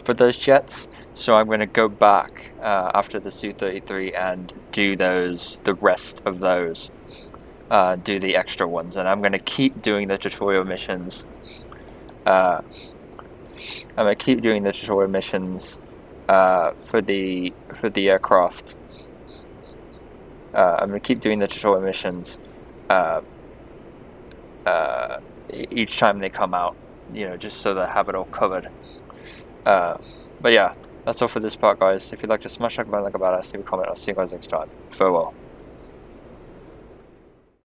for those jets. So I'm going to go back after the Su-33 and do the rest of those, do the extra ones, and I'm going to keep doing the tutorial missions. I'm going to keep doing the tutorial missions for the aircraft. I'm going to keep doing the tutorial missions each time they come out, you know, just so that I have it all covered. But yeah. That's all for this part, guys. If you'd like to smash like a button, like a badass, leave a comment. I'll see you guys next time. Farewell.